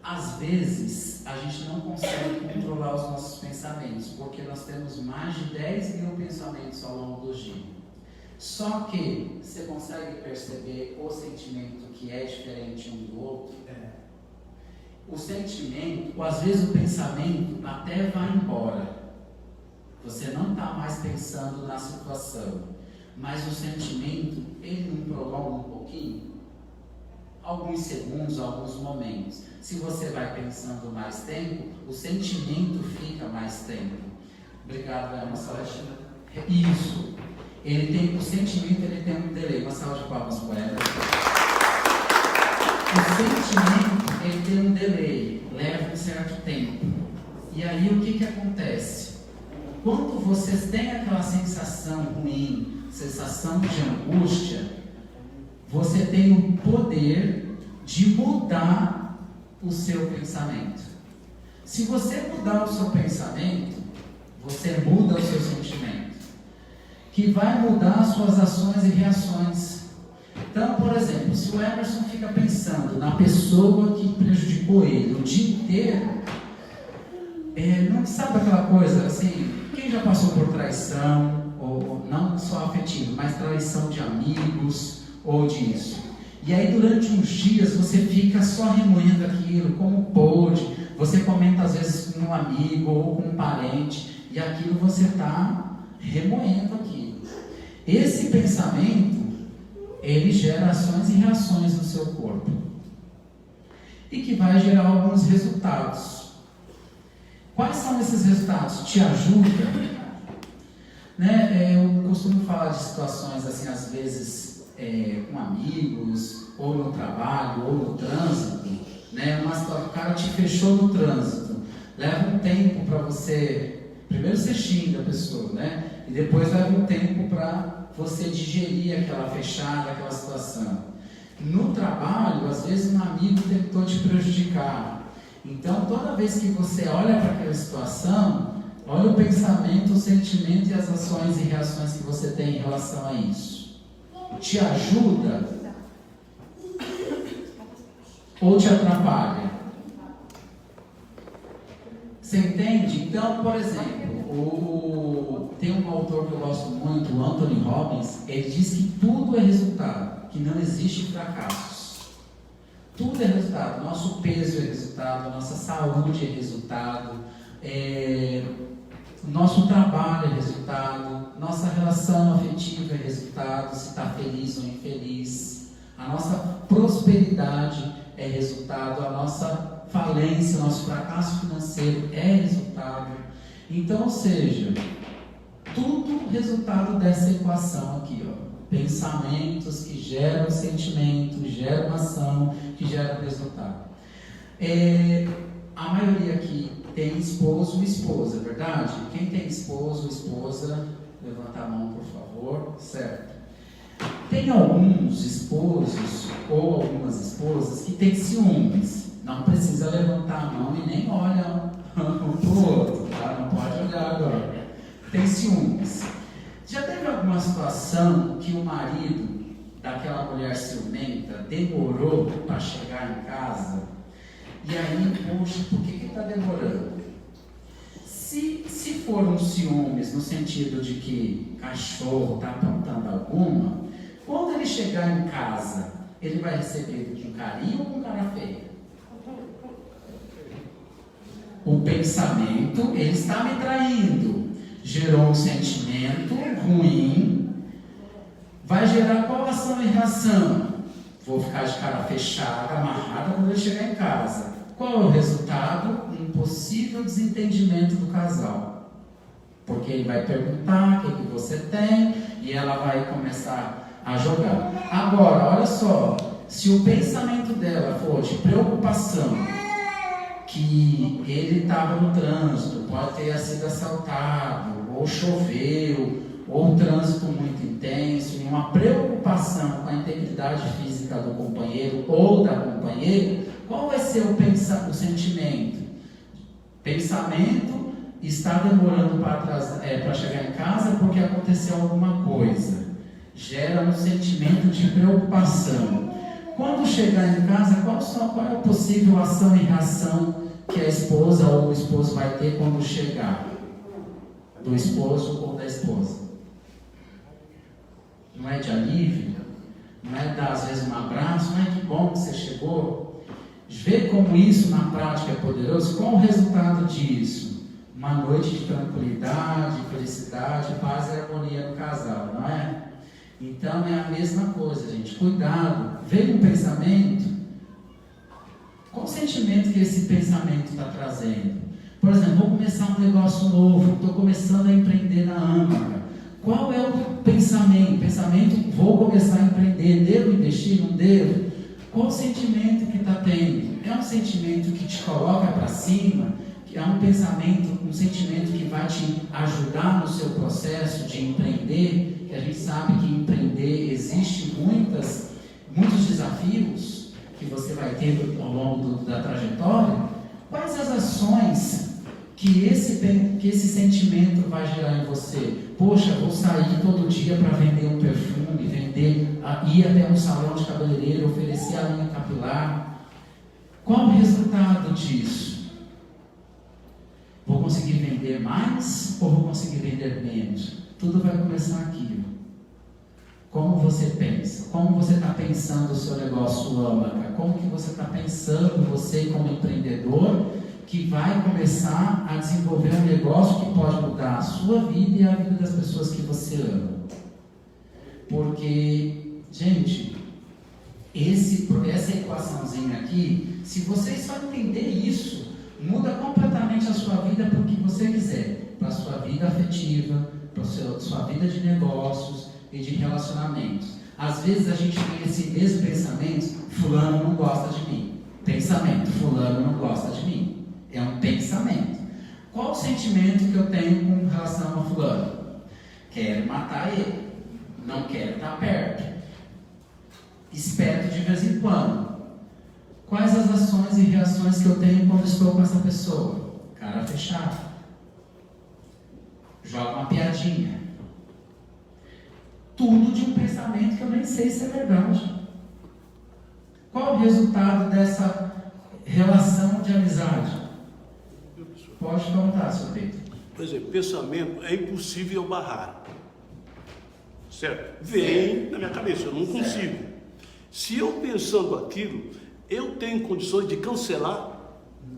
Às vezes, a gente não consegue controlar os nossos pensamentos, porque nós temos mais de 10 mil pensamentos ao longo do dia. Só que você consegue perceber o sentimento que é diferente um do outro? O sentimento, ou às vezes o pensamento até vai embora. Você não está mais pensando na situação, mas o sentimento, ele não prolonga um pouquinho? Alguns segundos, alguns momentos. Se você vai pensando mais tempo, o sentimento fica mais tempo. Obrigado, uma salva de palmas. Isso. O sentimento ele tem um delay. Uma salva de palmas para ela. O sentimento ele tem um delay, leva um certo tempo. E aí o que acontece? Quando vocês têm aquela sensação ruim, sensação de angústia, você tem o poder de mudar o seu pensamento. Se você mudar o seu pensamento, você muda o seu sentimento, que vai mudar as suas ações e reações. Então, por exemplo, se o Emerson fica pensando na pessoa que prejudicou ele o dia inteiro, não sabe aquela coisa assim, quem já passou por traição, ou não só afetivo, mas traição de amigos, ou disso. E aí durante uns dias você fica só remoendo aquilo, como pôde, você comenta às vezes com um amigo ou com um parente, e aquilo você está remoendo aquilo. Esse pensamento, ele gera ações e reações no seu corpo, e que vai gerar alguns resultados. Quais são esses resultados? Te ajuda? Eu costumo falar de situações assim, às vezes, com amigos, ou no trabalho, ou no trânsito, o cara te fechou no trânsito, leva um tempo para você, primeiro você xinga a pessoa, e depois leva um tempo para você digerir aquela fechada, aquela situação. No trabalho, às vezes um amigo tentou te prejudicar, então toda vez que você olha para aquela situação, olha o pensamento, o sentimento e as ações e reações que você tem em relação a isso. Te ajuda ou te atrapalha? Você entende? Então, por exemplo, tem um autor que eu gosto muito, o Anthony Robbins, ele diz que tudo é resultado, que não existe fracassos. Tudo é resultado, nosso peso é resultado, nossa saúde é resultado, nosso trabalho é resultado, nossa relação afetiva é resultado, se está feliz ou infeliz, a nossa prosperidade é resultado, a nossa falência, nosso fracasso financeiro é resultado. Então, ou seja, tudo resultado dessa equação aqui, pensamentos que geram sentimento, geram ação, que geram resultado. A maioria aqui tem esposo e esposa, verdade? Quem tem esposo ou esposa, levanta a mão, por favor. Certo. Tem alguns esposos ou algumas esposas que têm ciúmes. Não precisa levantar a mão e nem olham um pro outro, tá? Não pode olhar agora. Tem ciúmes. Já teve alguma situação que o marido daquela mulher ciumenta demorou para chegar em casa? E aí, poxa, por que está demorando? Se for um ciúmes no sentido de que cachorro está aprontando alguma, quando ele chegar em casa, ele vai receber com carinho ou com cara feia? O pensamento, ele está me traindo, gerou um sentimento ruim, vai gerar qual ação e reação? Vou ficar de cara fechada, amarrada quando ele chegar em casa. Qual é o resultado? Um possível desentendimento do casal. Porque ele vai perguntar o que você tem e ela vai começar a jogar. Agora, olha só, se o pensamento dela for de preocupação, que ele estava no trânsito, pode ter sido assaltado, ou choveu, ou um trânsito muito intenso, e uma preocupação com a integridade física do companheiro ou da companheira, qual vai ser o sentimento? Pensamento está demorando para chegar em casa porque aconteceu alguma coisa. Gera um sentimento de preocupação. Quando chegar em casa, qual é a possível ação e reação que a esposa ou o esposo vai ter quando chegar? Do esposo ou da esposa? Não é de alívio? Não é dar às vezes um abraço? Não é que bom que você chegou? Vê como isso na prática é poderoso. Qual o resultado disso? Uma noite de tranquilidade, felicidade, paz e harmonia no casal, não é? Então é a mesma coisa, gente. Cuidado. Veio um pensamento. Qual o sentimento que esse pensamento está trazendo? Por exemplo, vou começar um negócio novo. Estou começando a empreender na Âmaga. Qual é o pensamento? Pensamento, vou começar a empreender. Devo investir? Não devo? Qual o sentimento que está tendo? É um sentimento que te coloca para cima? É um pensamento, um sentimento que vai te ajudar no seu processo de empreender? Que a gente sabe que empreender existe muitos desafios que você vai ter ao longo da trajetória. Quais as ações que esse sentimento vai gerar em você? Poxa, vou sair todo dia para vender um perfume, ir até um salão de cabeleireiro, oferecer a linha capilar. Qual o resultado disso? Vou conseguir vender mais ou vou conseguir vender menos? Tudo vai começar aqui. Como você pensa? Como você está pensando o seu negócio Âmaga? Como que você está pensando, você como empreendedor, que vai começar a desenvolver um negócio que pode mudar a sua vida e a vida das pessoas que você ama? Porque, gente, essa equaçãozinha aqui, se você só entender isso, muda completamente a sua vida para o que você quiser, para a sua vida afetiva, para a sua vida de negócios e de relacionamentos. Às vezes a gente tem esse mesmo pensamento: fulano não gosta de mim. Pensamento: fulano não gosta de mim. É um pensamento. Qual o sentimento que eu tenho com relação a fulano? Quero matar ele, não quero estar perto, espero de vez em quando. Quais as ações e reações que eu tenho quando estou com essa pessoa? Cara fechada. Joga uma piadinha. Tudo de um pensamento que eu nem sei se é verdade. Qual o resultado dessa relação de amizade? Pode perguntar, seu Pedro. Por exemplo, pensamento é impossível barrar. Certo? Vem na minha cabeça, eu não consigo. Se eu pensando aquilo, eu tenho condições de cancelar?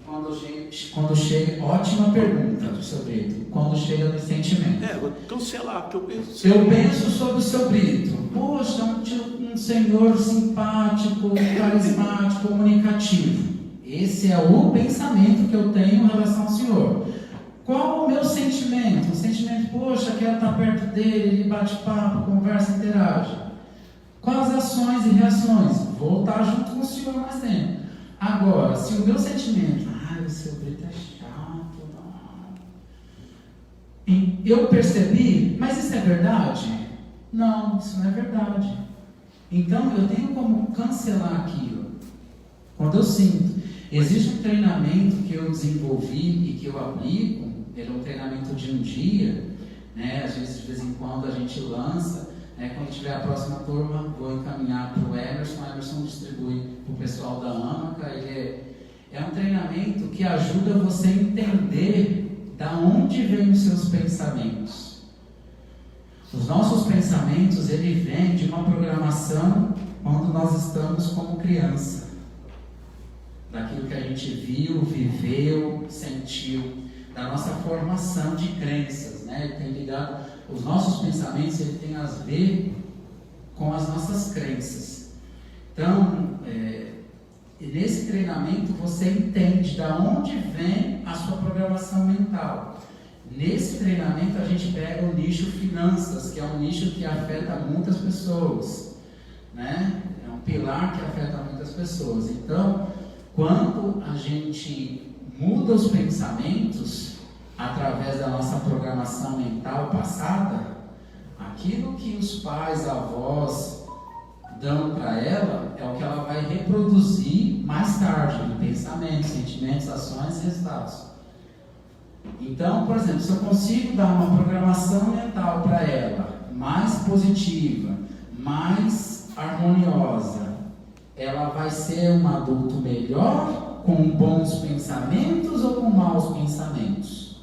Quando chega, ótima pergunta, seu Brito. Quando chega no sentimento. Vou cancelar, porque eu penso. Eu penso sobre o seu Brito. Poxa, um senhor simpático, carismático, comunicativo. Esse é o pensamento que eu tenho em relação ao senhor. Qual o meu sentimento? O sentimento, poxa, quero estar perto dele, ele bate papo, conversa, interage. Quais ações e reações? Vou estar junto com o senhor mais tempo. Agora, se o meu sentimento, o seu Brito é chato, não. Eu percebi, mas isso é verdade? Não, isso não é verdade. Então eu tenho como cancelar aquilo. Quando eu sinto. Existe um treinamento que eu desenvolvi e que eu aplico, ele é um treinamento de um dia, né? Às vezes, de vez em quando a gente lança, né? Quando tiver a próxima turma, vou encaminhar para o Emerson distribui para o pessoal da AMACA. Ele é um treinamento que ajuda você a entender da onde vêm os seus pensamentos. Os nossos pensamentos, ele vem de uma programação quando nós estamos como criança. Daquilo que a gente viu, viveu, sentiu, da nossa formação de crenças, né? Ele tem ligado, os nossos pensamentos, ele tem a ver com as nossas crenças. Então, nesse treinamento você entende da onde vem a sua programação mental. Nesse treinamento a gente pega o nicho finanças, que é um nicho que afeta muitas pessoas, né? É um pilar que afeta muitas pessoas. Então, quando a gente muda os pensamentos através da nossa programação mental passada, aquilo que os pais, avós dão para ela é o que ela vai reproduzir mais tarde, em pensamentos, sentimentos, ações e resultados. Então, por exemplo, se eu consigo dar uma programação mental para ela mais positiva, mais harmoniosa, ela vai ser um adulto melhor, com bons pensamentos ou com maus pensamentos?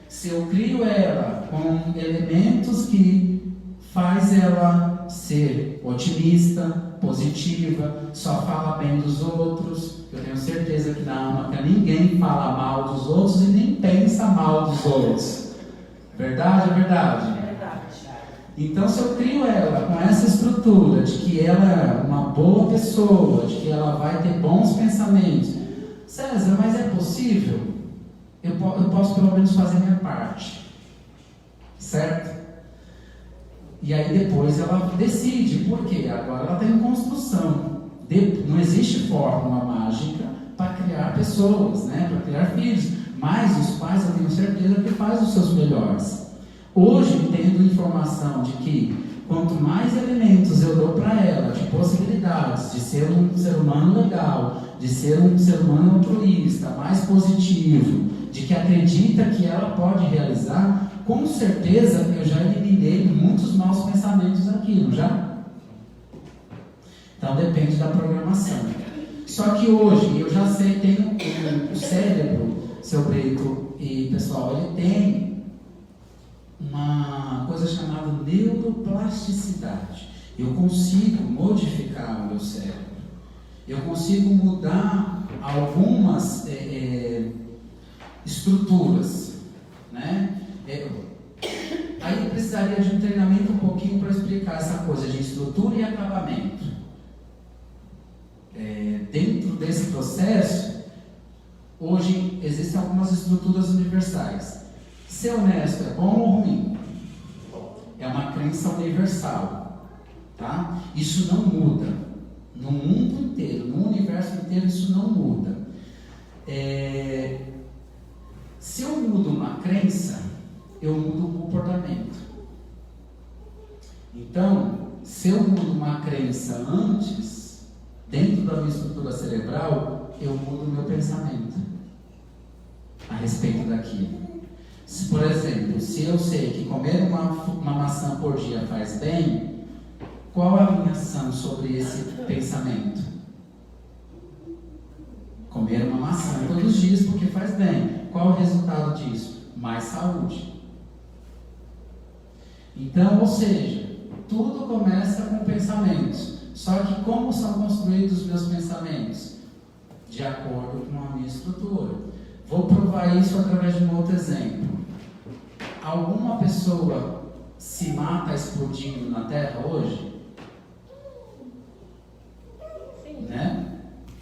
Se eu crio ela com elementos que faz ela ser otimista, positiva, só fala bem dos outros, eu tenho certeza que na AMACA ninguém fala mal dos outros e nem pensa mal dos outros. Verdade ou verdade? Então, se eu crio ela com essa estrutura de que ela é uma boa pessoa, de que ela vai ter bons pensamentos, César, mas é possível? Eu posso pelo menos fazer minha parte, certo? E aí depois ela decide, por quê? Agora ela está em construção. Não existe fórmula mágica para criar pessoas, né? Para criar filhos, mas os pais, eu tenho certeza que fazem os seus melhores. Hoje, tendo informação de que quanto mais elementos eu dou para ela, de possibilidades de ser um ser humano legal, de ser um ser humano altruísta, mais positivo, de que acredita que ela pode realizar, com certeza eu já eliminei muitos maus pensamentos aqui, não já? Então depende da programação. Só que hoje eu já sei, tem o cérebro, seu Brito e pessoal, ele tem uma coisa chamada neuroplasticidade. Eu consigo modificar o meu cérebro. Eu consigo mudar algumas estruturas, né? Aí eu precisaria de um treinamento um pouquinho para explicar essa coisa de estrutura e acabamento. Dentro desse processo, hoje existem algumas estruturas universais. Ser honesto é bom ou ruim? É uma crença universal, tá? Isso não muda. No mundo inteiro, no universo inteiro, isso não muda. Se eu mudo uma crença, eu mudo o comportamento. Então, se eu mudo uma crença antes, dentro da minha estrutura cerebral, eu mudo o meu pensamento a respeito daquilo. Se, por exemplo, se eu sei que comer uma maçã por dia faz bem, qual a minha ação sobre esse pensamento? Comer uma maçã todos os dias porque faz bem. Qual o resultado disso? Mais saúde. Então, ou seja, tudo começa com pensamentos. Só que como são construídos os meus pensamentos? De acordo com a minha estrutura. Vou provar isso através de um outro exemplo. Alguma pessoa se mata explodindo na Terra hoje? Sim. Né?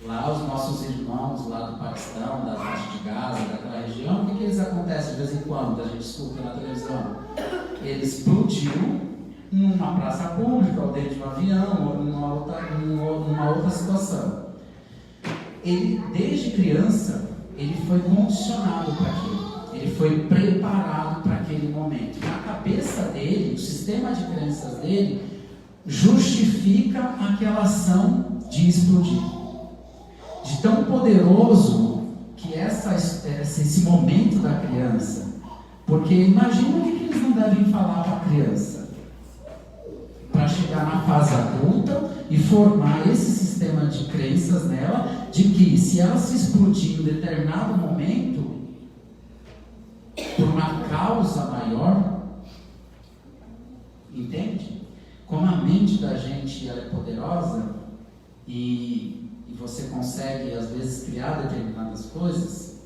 Lá os nossos irmãos lá do Paquistão, da faixa de Gaza, daquela região, o que eles acontecem de vez em quando? A gente escuta na televisão. Ele explodiu numa praça pública, ou dentro de um avião, ou numa outra situação. Ele, desde criança, ele foi condicionado para aquilo. Ele foi preparado para aquele momento. Na cabeça dele, o sistema de crenças dele justifica aquela ação de explodir. De tão poderoso que esse momento da criança. Porque imagina o que eles não devem falar para a criança. Para chegar na fase adulta e formar esse sistema de crenças nela, de que se ela se explodir em determinado momento, por uma causa maior, entende? Como a mente da gente ela é poderosa e você consegue às vezes criar determinadas coisas,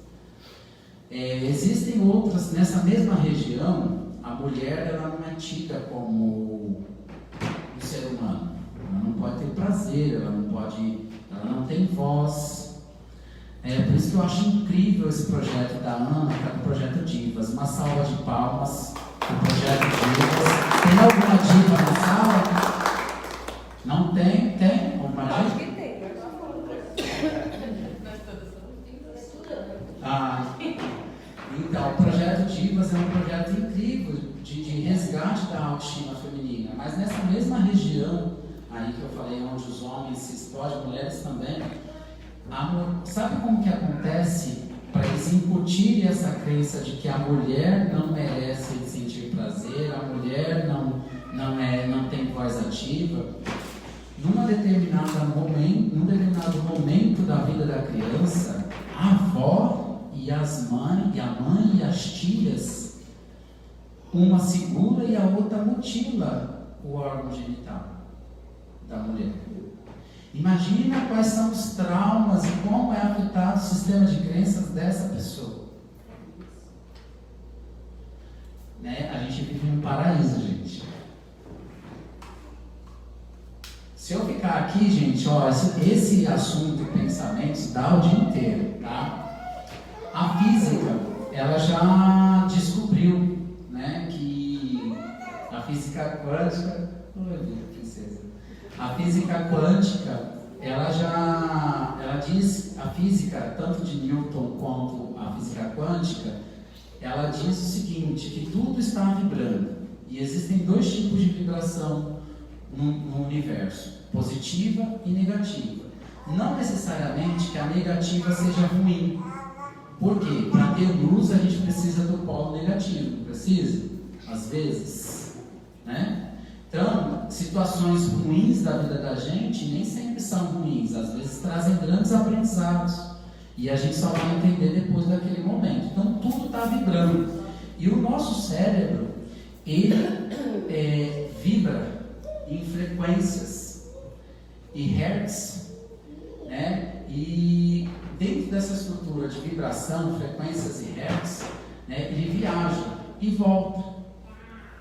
existem outras, nessa mesma região, a mulher ela não é tida como um ser humano, ela não pode ter prazer, ela não tem voz. Por isso que eu acho incrível esse projeto da Ana, que é o projeto Divas. Uma salva de palmas para o projeto Divas. Tem alguma diva na sala? Não tem? Tem? Alguma diva? Acho que tem, mas não falando. Nós todas somos estudando. Então, o projeto Divas é um projeto incrível de resgate da autoestima feminina. Mas nessa mesma região aí que eu falei, onde os homens se explodem, mulheres também, sabe como que acontece para eles incutirem essa crença de que a mulher não merece sentir prazer, a mulher não tem voz ativa? Num determinado momento da vida da criança, a avó e a mãe e as tias, uma segura e a outra mutila o órgão genital da mulher. Imagina quais são os traumas e como é afetado o sistema de crenças dessa pessoa. Né? A gente vive num paraíso, gente. Se eu ficar aqui, gente, ó, esse assunto, pensamentos, dá o dia inteiro, tá? A física, ela já descobriu, né, que a física quântica... A física quântica, ela diz, a física, tanto de Newton quanto a física quântica, ela diz o seguinte, que tudo está vibrando. E existem dois tipos de vibração no universo, positiva e negativa. Não necessariamente que a negativa seja ruim. Por quê? Para ter luz a gente precisa do polo negativo, não precisa? Às vezes, né? Então, situações ruins da vida da gente nem sempre são ruins, às vezes trazem grandes aprendizados e a gente só vai entender depois daquele momento. Então, tudo está vibrando e o nosso cérebro, ele vibra em frequências e hertz, né? E dentro dessa estrutura de vibração, frequências e hertz, né, ele viaja e volta.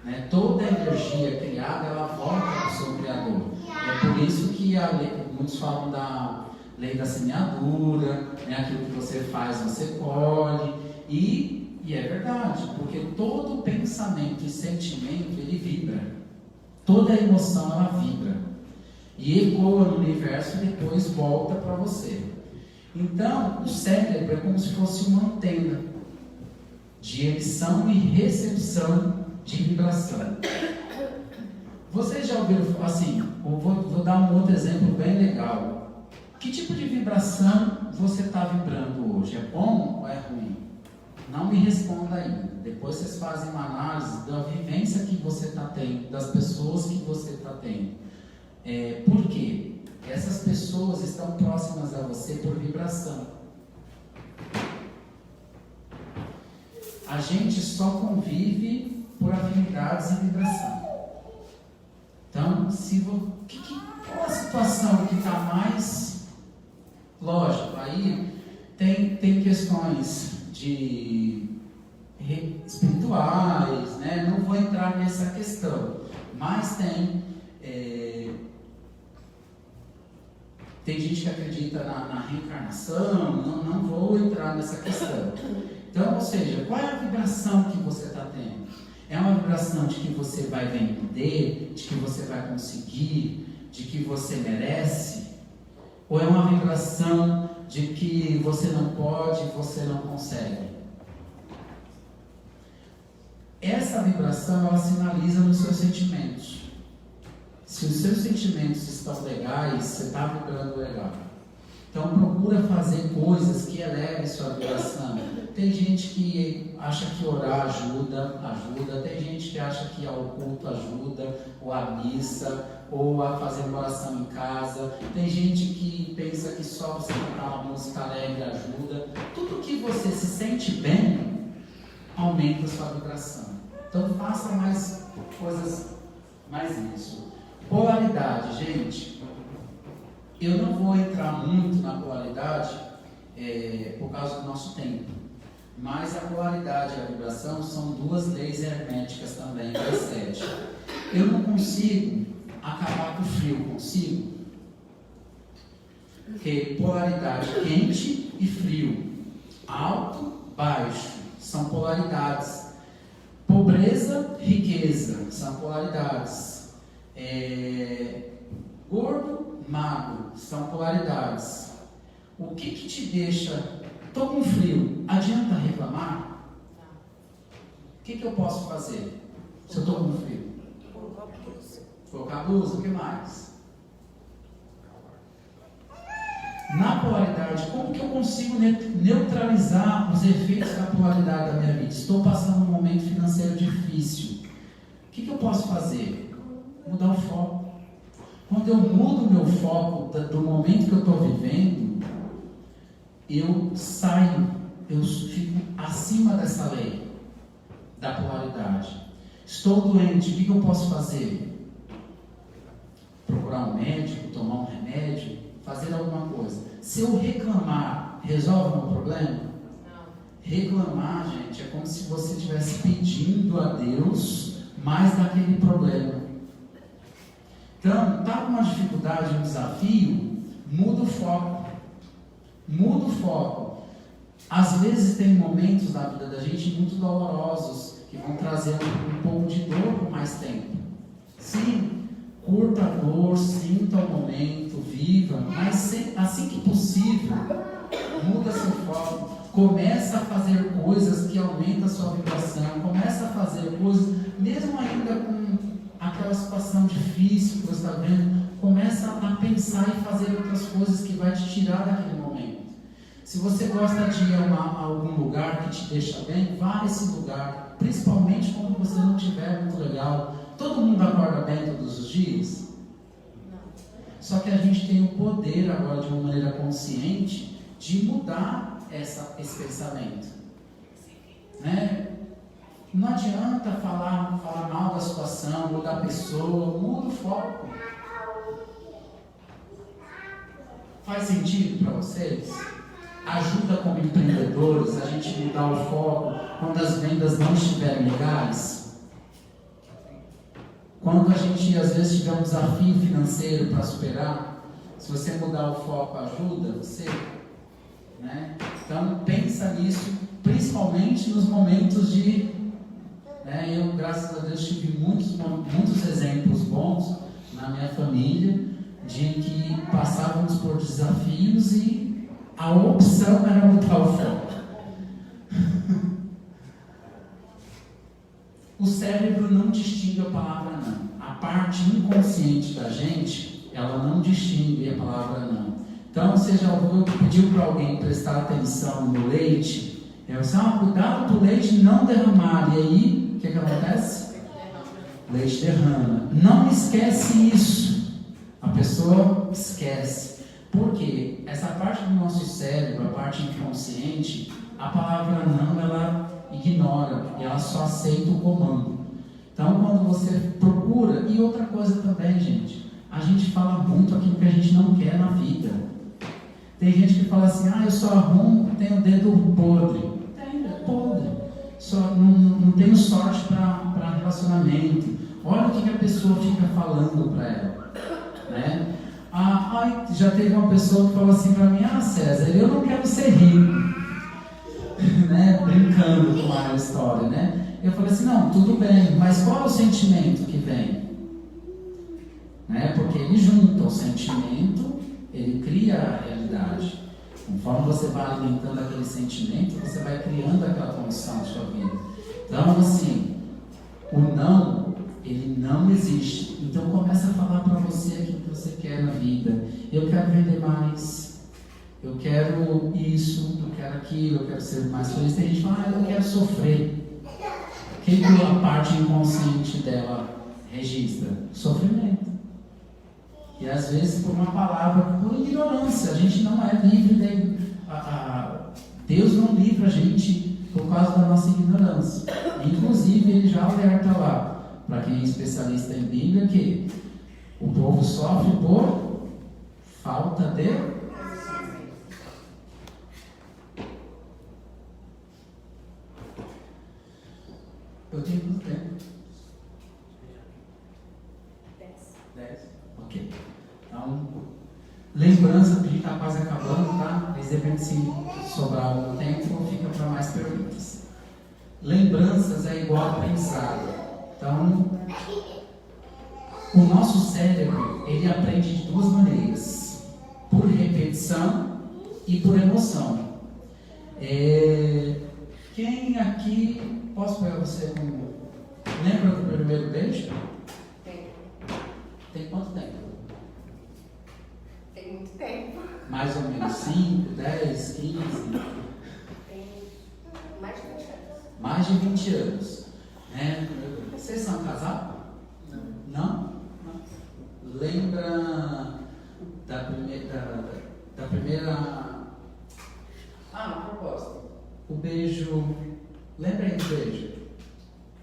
Né? Toda a energia criada, ela volta para o seu Criador. É por isso que muitos falam da lei da semeadura, né? Aquilo que você faz, você colhe. E é verdade, porque todo pensamento e sentimento, ele vibra. Toda emoção, ela vibra. E ecoa no universo e depois volta para você. Então, o cérebro é como se fosse uma antena de emissão e recepção de vibração. Vocês já ouviram assim? Vou dar um outro exemplo bem legal. Que tipo de vibração você está vibrando hoje? É bom ou é ruim? Não me responda ainda. Depois vocês fazem uma análise da vivência que você está tendo, das pessoas que você está tendo. Por quê? Essas pessoas estão próximas a você por vibração. A gente só convive por afinidades e vibração. Então, qual a situação que está mais... Lógico, aí tem questões espirituais, né? Não vou entrar nessa questão, mas tem gente que acredita na reencarnação, não vou entrar nessa questão. Então, ou seja, qual é a vibração que você está tendo? É uma vibração de que você vai vender, de que você vai conseguir, de que você merece? Ou é uma vibração de que você não pode, você não consegue? Essa vibração, ela sinaliza nos seus sentimentos. Se os seus sentimentos estão legais, você está vibrando legal. Então procura fazer coisas que elevem sua vibração. Tem gente que acha que orar ajuda. Tem gente que acha que ir ao culto ajuda, ou a missa, ou a fazer uma oração em casa. Tem gente que pensa que só você cantar uma música alegre ajuda. Tudo que você se sente bem, aumenta a sua vibração. Então faça mais coisas, mais isso. Polaridade, gente. Eu não vou entrar muito na polaridade por causa do nosso tempo. Mas a polaridade e a vibração são duas leis herméticas também, das 7. Eu não consigo acabar com o frio, consigo? Porque polaridade quente e frio, alto, baixo, são polaridades. Pobreza, riqueza, são polaridades. Gordo, magro, são polaridades. O que te deixa... Estou com frio, adianta reclamar? O que eu posso fazer se eu estou com frio? Colocar blusa, o que mais? Na polaridade, como que eu consigo neutralizar os efeitos da polaridade da minha vida? Estou passando um momento financeiro difícil. O que eu posso fazer? Mudar o foco. Quando eu mudo o meu foco do momento que eu estou vivendo, eu saio, eu fico acima dessa lei da polaridade. Estou doente, o que eu posso fazer? Procurar um médico, tomar um remédio, fazer alguma coisa. Se eu reclamar, resolve o meu problema? Não. Reclamar, gente, é como se você estivesse pedindo a Deus mais daquele problema. Então, está com uma dificuldade, um desafio, muda o foco. Muda o foco. Às vezes tem momentos na vida da gente muito dolorosos, que vão trazer um pouco de dor por mais tempo. Sim, curta a dor, sinta o momento, viva, mas assim que possível, muda seu foco. Começa a fazer coisas que aumentam a sua vibração. Começa a fazer coisas, mesmo ainda com aquela situação difícil que você está vendo, começa a pensar e fazer outras coisas que vai te tirar daquele momento. Se você gosta de ir a algum lugar que te deixa bem, vá a esse lugar, principalmente quando você não estiver muito legal. Todo mundo acorda bem todos os dias? Não. Só que a gente tem o poder agora, de uma maneira consciente, de mudar esse pensamento. Né? Não adianta falar mal da situação ou da pessoa, muda o foco. Faz sentido para vocês? Ajuda como empreendedores a gente mudar o foco quando as vendas não estiverem legais? Quando a gente às vezes tiver um desafio financeiro para superar, se você mudar o foco ajuda você? Né? Então pensa nisso, principalmente nos momentos de... eu, graças a Deus, tive muitos exemplos bons na minha família, de que passávamos por desafios e a opção era mudar o foco. O cérebro não distingue a palavra não. A parte inconsciente da gente, ela não distingue a palavra não. Então, você já pediu para alguém prestar atenção no leite? Você cuidado para o leite não derramar. E aí, o que acontece? Leite derrama. Não esquece isso. A pessoa esquece. Por quê? Essa parte do nosso cérebro, a parte inconsciente, a palavra não, ela ignora e ela só aceita o comando. Então, quando você procura... E outra coisa também, gente, a gente fala muito aquilo que a gente não quer na vida. Tem gente que fala assim, eu só arrumo, tenho o dedo podre. É podre. Só não tenho sorte para relacionamento. Olha o que a pessoa fica falando para ela. Né? Já teve uma pessoa que falou assim para mim, César, eu não quero ser rico. Né? Brincando com a história, né? Eu falei assim, não, tudo bem, mas qual é o sentimento que vem? Né? Porque ele junta o sentimento, ele cria a realidade. Conforme você vai alimentando aquele sentimento, você vai criando aquela condição na sua vida. Então, assim, o não, ele não existe. Então começa a falar para você aquilo que você quer na vida. Eu quero vender mais, eu quero isso, eu quero aquilo, eu quero ser mais feliz. Tem gente que fala, eu quero sofrer. O que a parte inconsciente dela registra? Sofrimento. E às vezes por uma palavra, por ignorância, a gente não é livre. Deus não livra a gente por causa da nossa ignorância. Inclusive, ele já alerta lá, para quem é especialista em Bíblia, que o povo sofre por falta de... Eu tenho quanto tempo? 10. Ok. Então, lembrança, a gente está quase acabando, tá? Mas depende se sobrar algum tempo, fica para mais perguntas. Lembranças é igual a pensado. Então, o nosso cérebro, ele aprende de duas maneiras. Por repetição e por emoção. Quem aqui... Posso pegar você como... Lembra do primeiro beijo? Tem quanto tempo? Tem muito tempo. Mais ou menos 5, 10, 15? Tem mais de 20 anos. Mais de 20 anos. Vocês são casados? Não? Lembra da primeira... a propósito. O beijo... Lembra aí do beijo?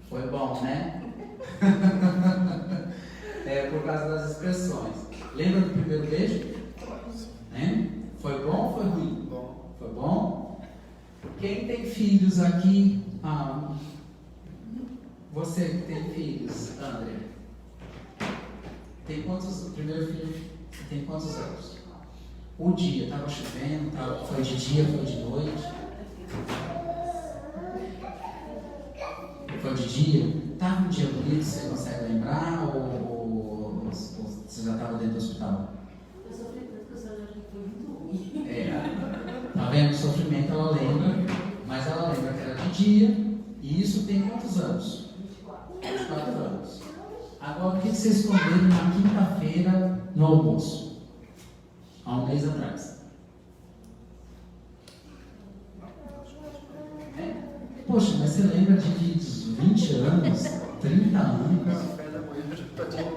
Foi bom, né? Por causa das expressões. Lembra do primeiro beijo? Foi bom ou foi ruim? Bom. Foi bom? Quem tem filhos aqui? Você que tem filhos, André. Tem quantos? O primeiro filho tem quantos anos? O dia, estava chovendo, foi de dia, foi de noite? Foi de dia? Estava um dia bonito, você consegue lembrar? Ou você já estava dentro do hospital? Eu sofri tanto que eu já foi muito ruim. Tá vendo? O sofrimento ela lembra, mas ela lembra que era de dia, e isso tem quantos anos? 24 anos. Agora, o que vocês comeram na quinta-feira no almoço? Há um mês atrás. Poxa, mas você lembra de 20 anos, 30 anos?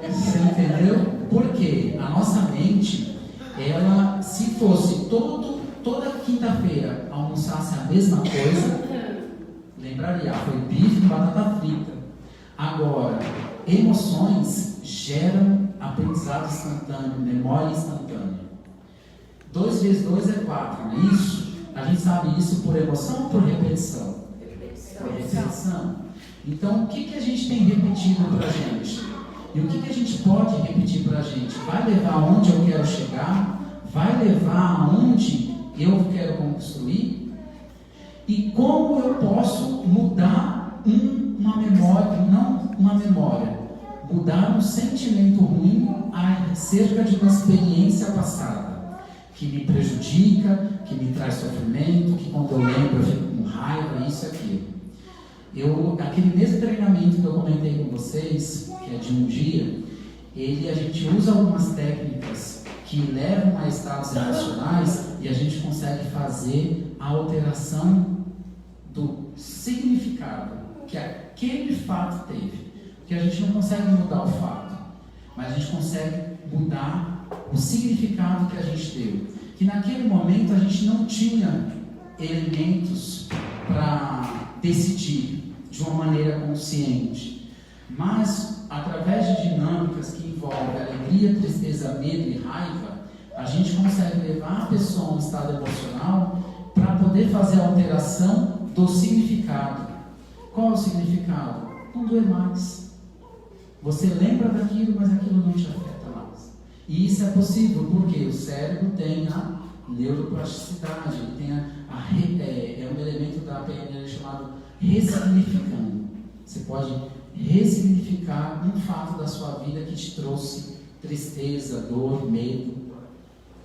Você entendeu? Porque a nossa mente, ela, se fosse toda quinta-feira almoçasse a mesma coisa, lembraria, foi bife e batata frita. Agora, emoções geram aprendizado instantâneo, memória instantânea. 2 vezes 2 é 4, não é isso? A gente sabe isso por emoção ou por repetição? Por repetição. Então, o que a gente tem repetido para a gente? E o que a gente pode repetir para a gente? Vai levar aonde eu quero chegar? Vai levar aonde eu quero construir? E como eu posso mudar uma memória, não uma memória, mudar um sentimento ruim acerca de uma experiência passada, que me prejudica, que me traz sofrimento, que quando eu lembro eu fico com raiva, isso e aquilo. Aquele mesmo treinamento que eu comentei com vocês, que é de um dia, a gente usa algumas técnicas que levam a estados emocionais e a gente consegue fazer a alteração do significado que aquele fato teve. Porque a gente não consegue mudar o fato, mas a gente consegue mudar o significado que a gente deu. Que naquele momento a gente não tinha elementos para decidir de uma maneira consciente, mas através de dinâmicas que envolvem alegria, tristeza, medo e raiva, a gente consegue levar a pessoa a um estado emocional para poder fazer a alteração do significado. Qual é o significado? Não doer mais. Você lembra daquilo, mas aquilo não te afeta mais. E isso é possível porque o cérebro tem a neuroplasticidade, ele tem é um elemento da PNL chamado ressignificando. Você pode ressignificar um fato da sua vida que te trouxe tristeza, dor, medo,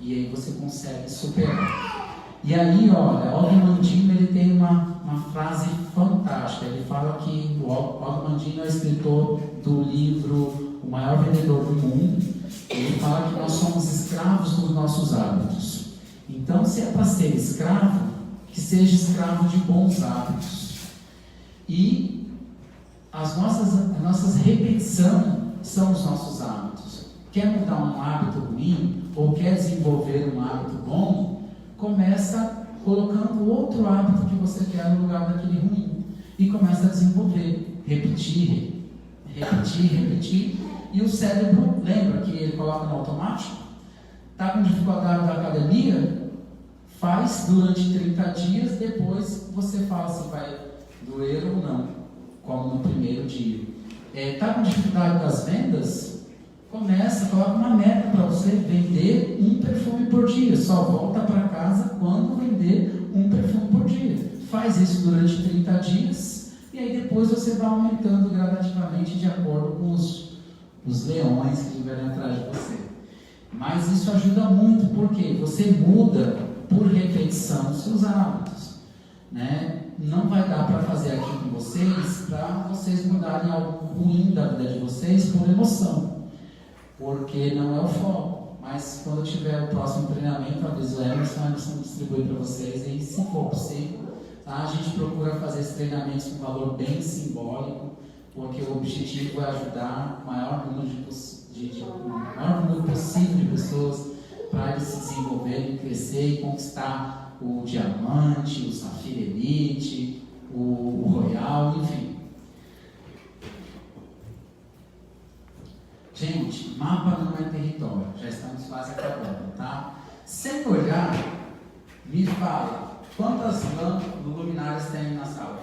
e aí você consegue superar. E aí, olha, o Mandino, ele tem uma uma frase fantástica. Ele fala que o Og Mandino é o escritor do livro O Maior Vendedor do Mundo. Ele fala que nós somos escravos dos nossos hábitos. Então, se é para ser escravo, que seja escravo de bons hábitos. E a nossas repetições são os nossos hábitos. Quer mudar um hábito ruim ou quer desenvolver um hábito bom, começa colocando outro hábito que você quer no lugar daquele ruim e começa a desenvolver, repetir. E o cérebro, lembra que ele coloca no automático? Está com dificuldade da academia? Faz durante 30 dias, depois você fala se vai doer ou não, como no primeiro dia. Está com dificuldade das vendas? Coloca uma meta para você vender um perfume por dia. Só volta para casa quando vender um perfume por dia. Faz isso durante 30 dias e aí depois você vai aumentando gradativamente de acordo com os leões que estiverem atrás de você. Mas isso ajuda muito, porque você muda por repetição os seus hábitos, né? Não vai dar para fazer aqui com vocês, para vocês mudarem algo ruim da vida de vocês por emoção, porque não é o foco. Mas quando tiver o próximo treinamento, avisa o Emerson distribui para vocês, e se for possível, tá? A gente procura fazer esses treinamentos com valor bem simbólico, porque o objetivo é ajudar o maior número possível de pessoas para eles se desenvolverem, crescer e conquistar o diamante, o safira elite, o royal, enfim. Gente, mapa não é território, já estamos quase acabando, tá? Sem olhar, me fala, quantas luminárias tem na sala?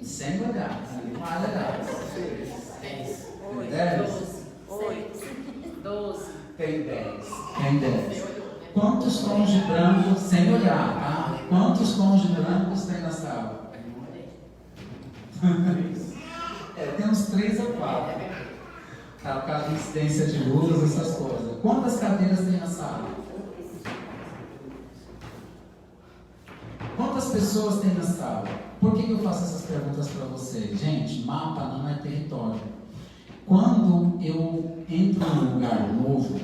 Sem olhar, mais olhar. 10. 12. Tem 10. Quantos tons de branco, sem olhar, tá? Quantos tons de brancos tem na sala? Tem uns 3 ou 4. Tá, por causa de incidência de luz, essas coisas. Quantas cadeiras tem na sala? Quantas pessoas tem na sala? Por que eu faço essas perguntas para vocês? Gente, mapa não é território. Quando eu entro num lugar novo,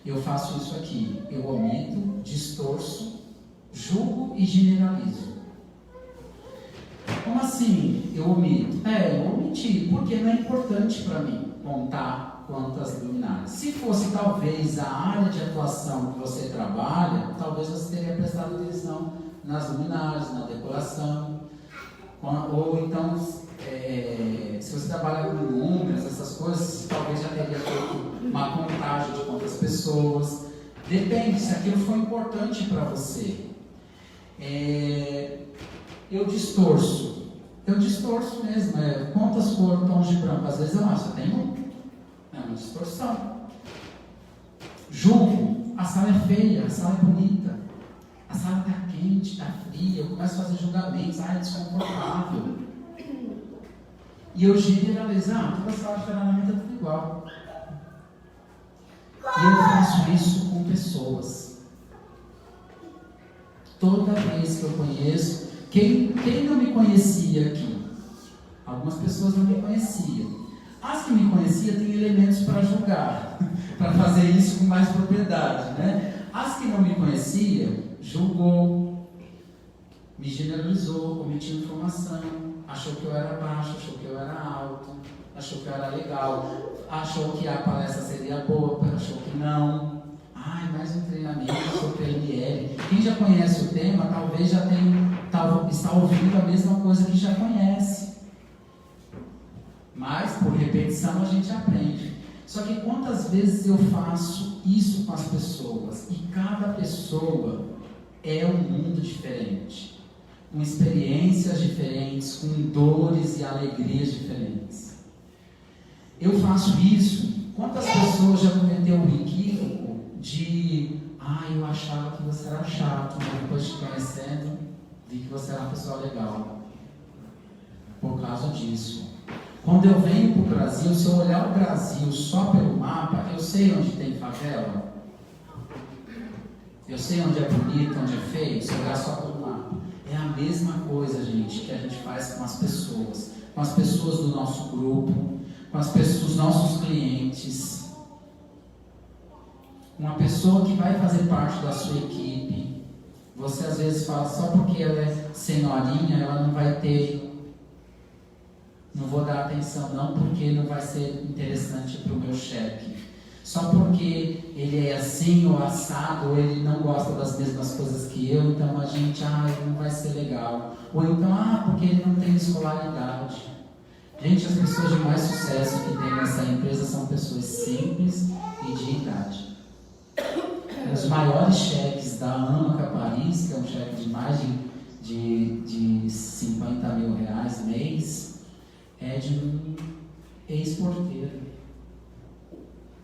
eu faço isso aqui. Eu omito, distorço, julgo e generalizo. Como assim eu omito? Eu omiti, porque não é importante para mim contar quantas luminárias. Se fosse talvez a área de atuação que você trabalha, talvez você teria prestado atenção nas luminárias, na decoração. Ou então, se você trabalha com números, essas coisas, talvez já teria feito uma contagem de quantas pessoas. Depende, se aquilo foi importante para você. Eu distorço mesmo. Quantas cores, tons de branco? Às vezes eu acho, tem um. É uma distorção. Julgo, a sala é feia, a sala é bonita. A sala está quente, está fria, eu começo a fazer julgamentos, é desconfortável. E eu generalizo, toda sala de treinamento é tudo igual. E eu faço isso com pessoas. Toda vez que eu conheço, quem não me conhecia aqui? Algumas pessoas não me conheciam. As que me conheciam têm elementos para julgar, para fazer isso com mais propriedade, né? As que não me conheciam, julgou, me generalizou, omitiu informação, achou que eu era baixo, achou que eu era alto, achou que eu era legal, achou que a palestra seria boa, achou que não. Mais um treinamento sobre PNL. Quem já conhece o tema, talvez já está ouvindo a mesma coisa que já conhece. Mas, por repetição, a gente aprende. Só que quantas vezes eu faço isso com as pessoas? E cada pessoa é um mundo diferente, com experiências diferentes, com dores e alegrias diferentes. Eu faço isso. Quantas pessoas já cometeram o equívoco de eu achava que você era chato, mas depois te conhecendo, vi que você era uma pessoa legal. Por causa disso. Quando eu venho para o Brasil, se eu olhar o Brasil só pelo mapa, eu sei onde tem favela. Eu sei onde é bonito, onde é feio, se olhar só por um lado. É a mesma coisa, gente, que a gente faz com as pessoas do nosso grupo, com as pessoas, os nossos clientes. Uma pessoa que vai fazer parte da sua equipe, você às vezes fala, só porque ela é senhorinha, ela não vai ter, não vou dar atenção não, porque não vai ser interessante para o meu chefe. Só porque ele é assim ou assado, ou ele não gosta das mesmas coisas que eu, então a gente, ele não vai ser legal. Ou então, porque ele não tem escolaridade. Gente, as pessoas de mais sucesso que tem nessa empresa são pessoas simples e de idade. Os maiores cheques da AMCA Paris, que é um cheque de mais de 50 mil reais mês, é de um ex-porteiro.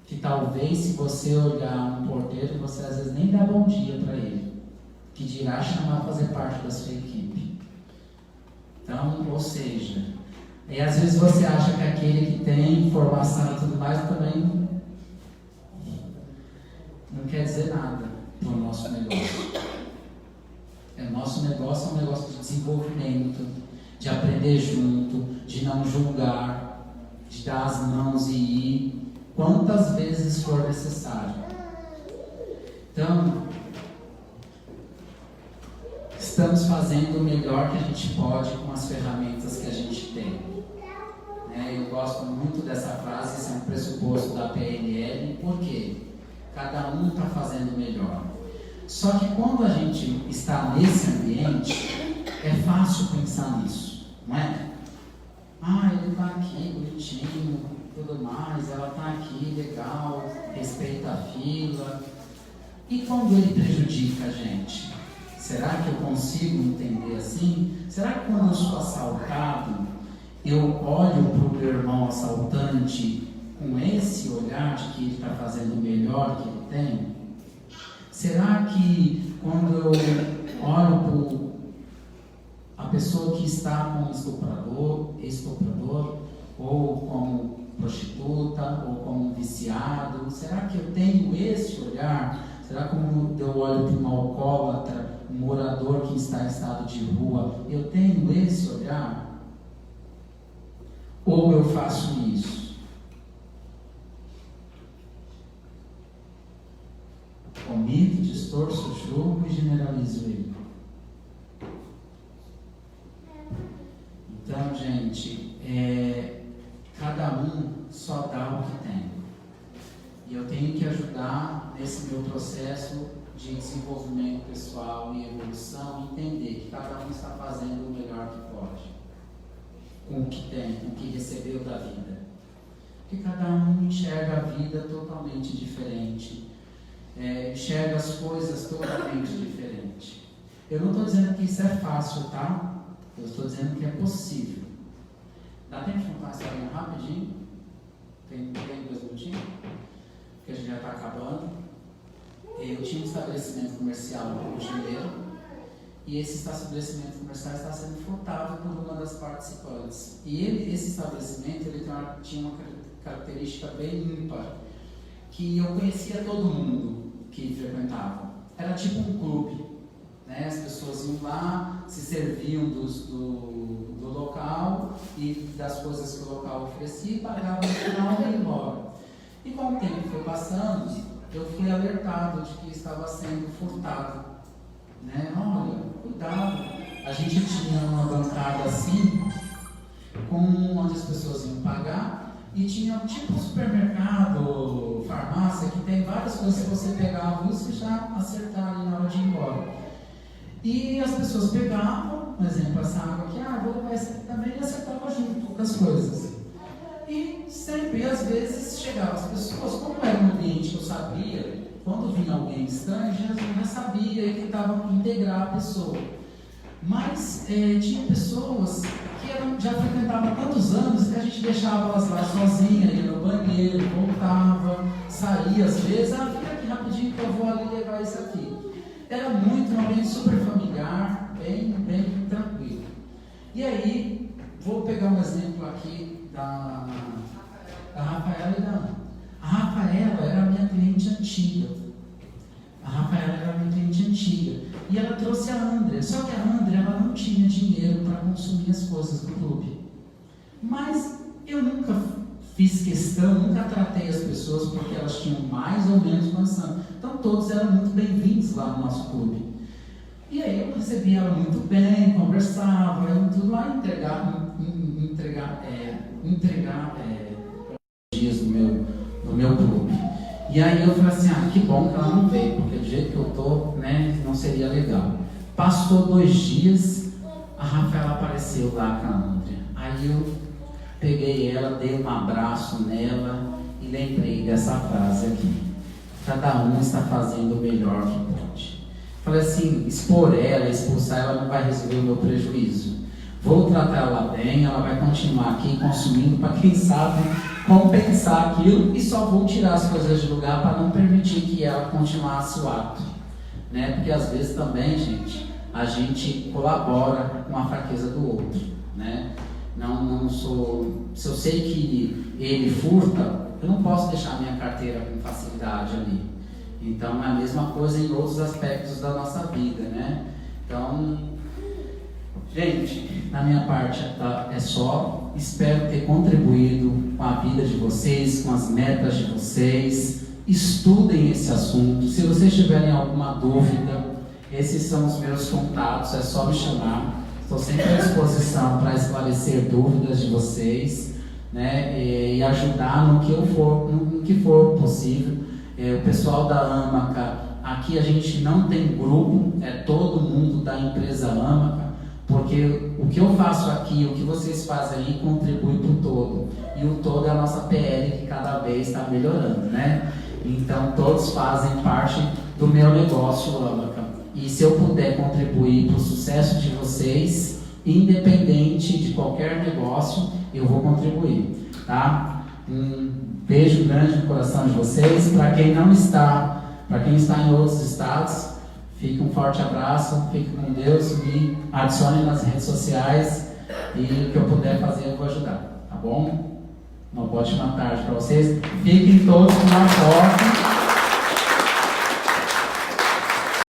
Que talvez, se você olhar um porteiro, você às vezes nem dá bom dia para ele, que dirá chamar para fazer parte da sua equipe. Então, ou seja, e às vezes você acha que aquele que tem formação e tudo mais também não quer dizer nada para o nosso negócio. Nosso negócio é um negócio de desenvolvimento, de aprender junto, de não julgar, de dar as mãos e ir quantas vezes for necessário. Então, estamos fazendo o melhor que a gente pode com as ferramentas que a gente tem. Eu gosto muito dessa frase, esse é um pressuposto da PNL, porque cada um está fazendo o melhor. Só que quando a gente está nesse ambiente, é fácil pensar nisso, não é? Ele está aqui, bonitinho, tudo mais, ela está aqui, legal, respeita a fila. E quando ele prejudica a gente? Será que eu consigo entender assim? Será que quando eu sou assaltado, eu olho para o meu irmão assaltante com esse olhar de que ele está fazendo o melhor que ele tem? Será que quando eu olho para a pessoa que está como estuprador, ou como prostituta, ou como viciado, será que eu tenho esse olhar? Será que quando eu olho para um alcoólatra, um morador que está em estado de rua, eu tenho esse olhar? Ou eu faço isso? Omito, distorço, julgo e generalizo ele. Então, gente, cada um só dá o que tem. E eu tenho que ajudar nesse meu processo de desenvolvimento pessoal e evolução, entender que cada um está fazendo o melhor que pode, com o que tem, com o que recebeu da vida. Porque cada um enxerga a vida totalmente diferente, enxerga as coisas totalmente diferente. Eu não estou dizendo que isso é fácil, tá? Eu estou dizendo que é possível. Dá tempo de contar uma historinha rapidinho? Tem 2 minutinhos? Porque a gente já está acabando. Eu tinha um estabelecimento comercial no Rio de Janeiro, e esse estabelecimento comercial está sendo furtado por uma das participantes. E esse estabelecimento tinha uma característica bem ímpar, que eu conhecia todo mundo que frequentava. Era tipo um clube, né? As pessoas iam lá, se serviam do local e das coisas que o local oferecia, e pagavam no final e iam embora. E com o tempo foi passando, eu fui alertado de que estava sendo furtado, né? Olha, cuidado. A gente tinha uma bancada assim, onde as pessoas iam pagar, e tinha tipo um supermercado, farmácia, que tem várias coisas que você pegava e já acertar ali na hora de ir embora. E as pessoas pegavam, por exemplo, essa água aqui, vou levar essa aqui também, e acertava junto com as coisas. E sempre, às vezes, chegavam as pessoas, como era um ambiente que eu sabia, quando vinha alguém estranho, já sabia e tentava integrar a pessoa. Mas tinha pessoas que já frequentavam há tantos anos que a gente deixava elas lá sozinhas, ia no banheiro, voltava, saía às vezes, fica aqui rapidinho que eu vou ali levar isso aqui. Era muito um ambiente super familiar, bem tranquilo. E aí, vou pegar um exemplo aqui da Rafaela e da Ana. A Rafaela era a minha cliente antiga. A Rafaela era uma cliente antiga e ela trouxe a Andrea, só que a Andrea ela não tinha dinheiro para consumir as coisas do clube. Mas eu nunca fiz questão, nunca tratei as pessoas porque elas tinham mais ou menos condição. Então todos eram muito bem-vindos lá no nosso clube. E aí eu recebia ela muito bem, conversava, tudo lá, entregar dias no meu clube. E aí eu falei assim, que bom que ela não veio, porque do jeito que eu tô, né, não seria legal. Passou 2 dias, a Rafaela apareceu lá com a Andrea. Aí eu peguei ela, dei um abraço nela e lembrei dessa frase aqui. Cada um está fazendo o melhor que pode. Falei assim, expulsar ela não vai resolver o meu prejuízo. Vou tratar ela bem, ela vai continuar aqui consumindo para quem sabe compensar aquilo e só vou tirar as coisas de lugar para não permitir que ela continuasse o ato, né? Porque às vezes também, gente, a gente colabora com a fraqueza do outro, né? Não sou, se eu sei que ele furta, eu não posso deixar minha carteira com facilidade ali. Então é a mesma coisa em outros aspectos da nossa vida, né? Então, gente, da minha parte é só. Espero ter contribuído com a vida de vocês, com as metas de vocês. Estudem esse assunto. Se vocês tiverem alguma dúvida, esses são os meus contatos, é só me chamar. Estou sempre à disposição para esclarecer dúvidas de vocês, né? E ajudar no que for possível. O pessoal da Amaca, aqui a gente não tem grupo, é todo mundo da empresa Amaca. Porque o que eu faço aqui, o que vocês fazem aí, contribui para o todo. E o todo é a nossa PL que cada vez está melhorando, né? Então todos fazem parte do meu negócio, Amaca. E se eu puder contribuir para o sucesso de vocês, independente de qualquer negócio, eu vou contribuir, tá? Um beijo grande no coração de vocês. Para quem está em outros estados, fique um forte abraço, fique com Deus, me adicione nas redes sociais e o que eu puder fazer eu vou ajudar, tá bom? Uma ótima tarde para vocês. Fiquem todos com uma sorte.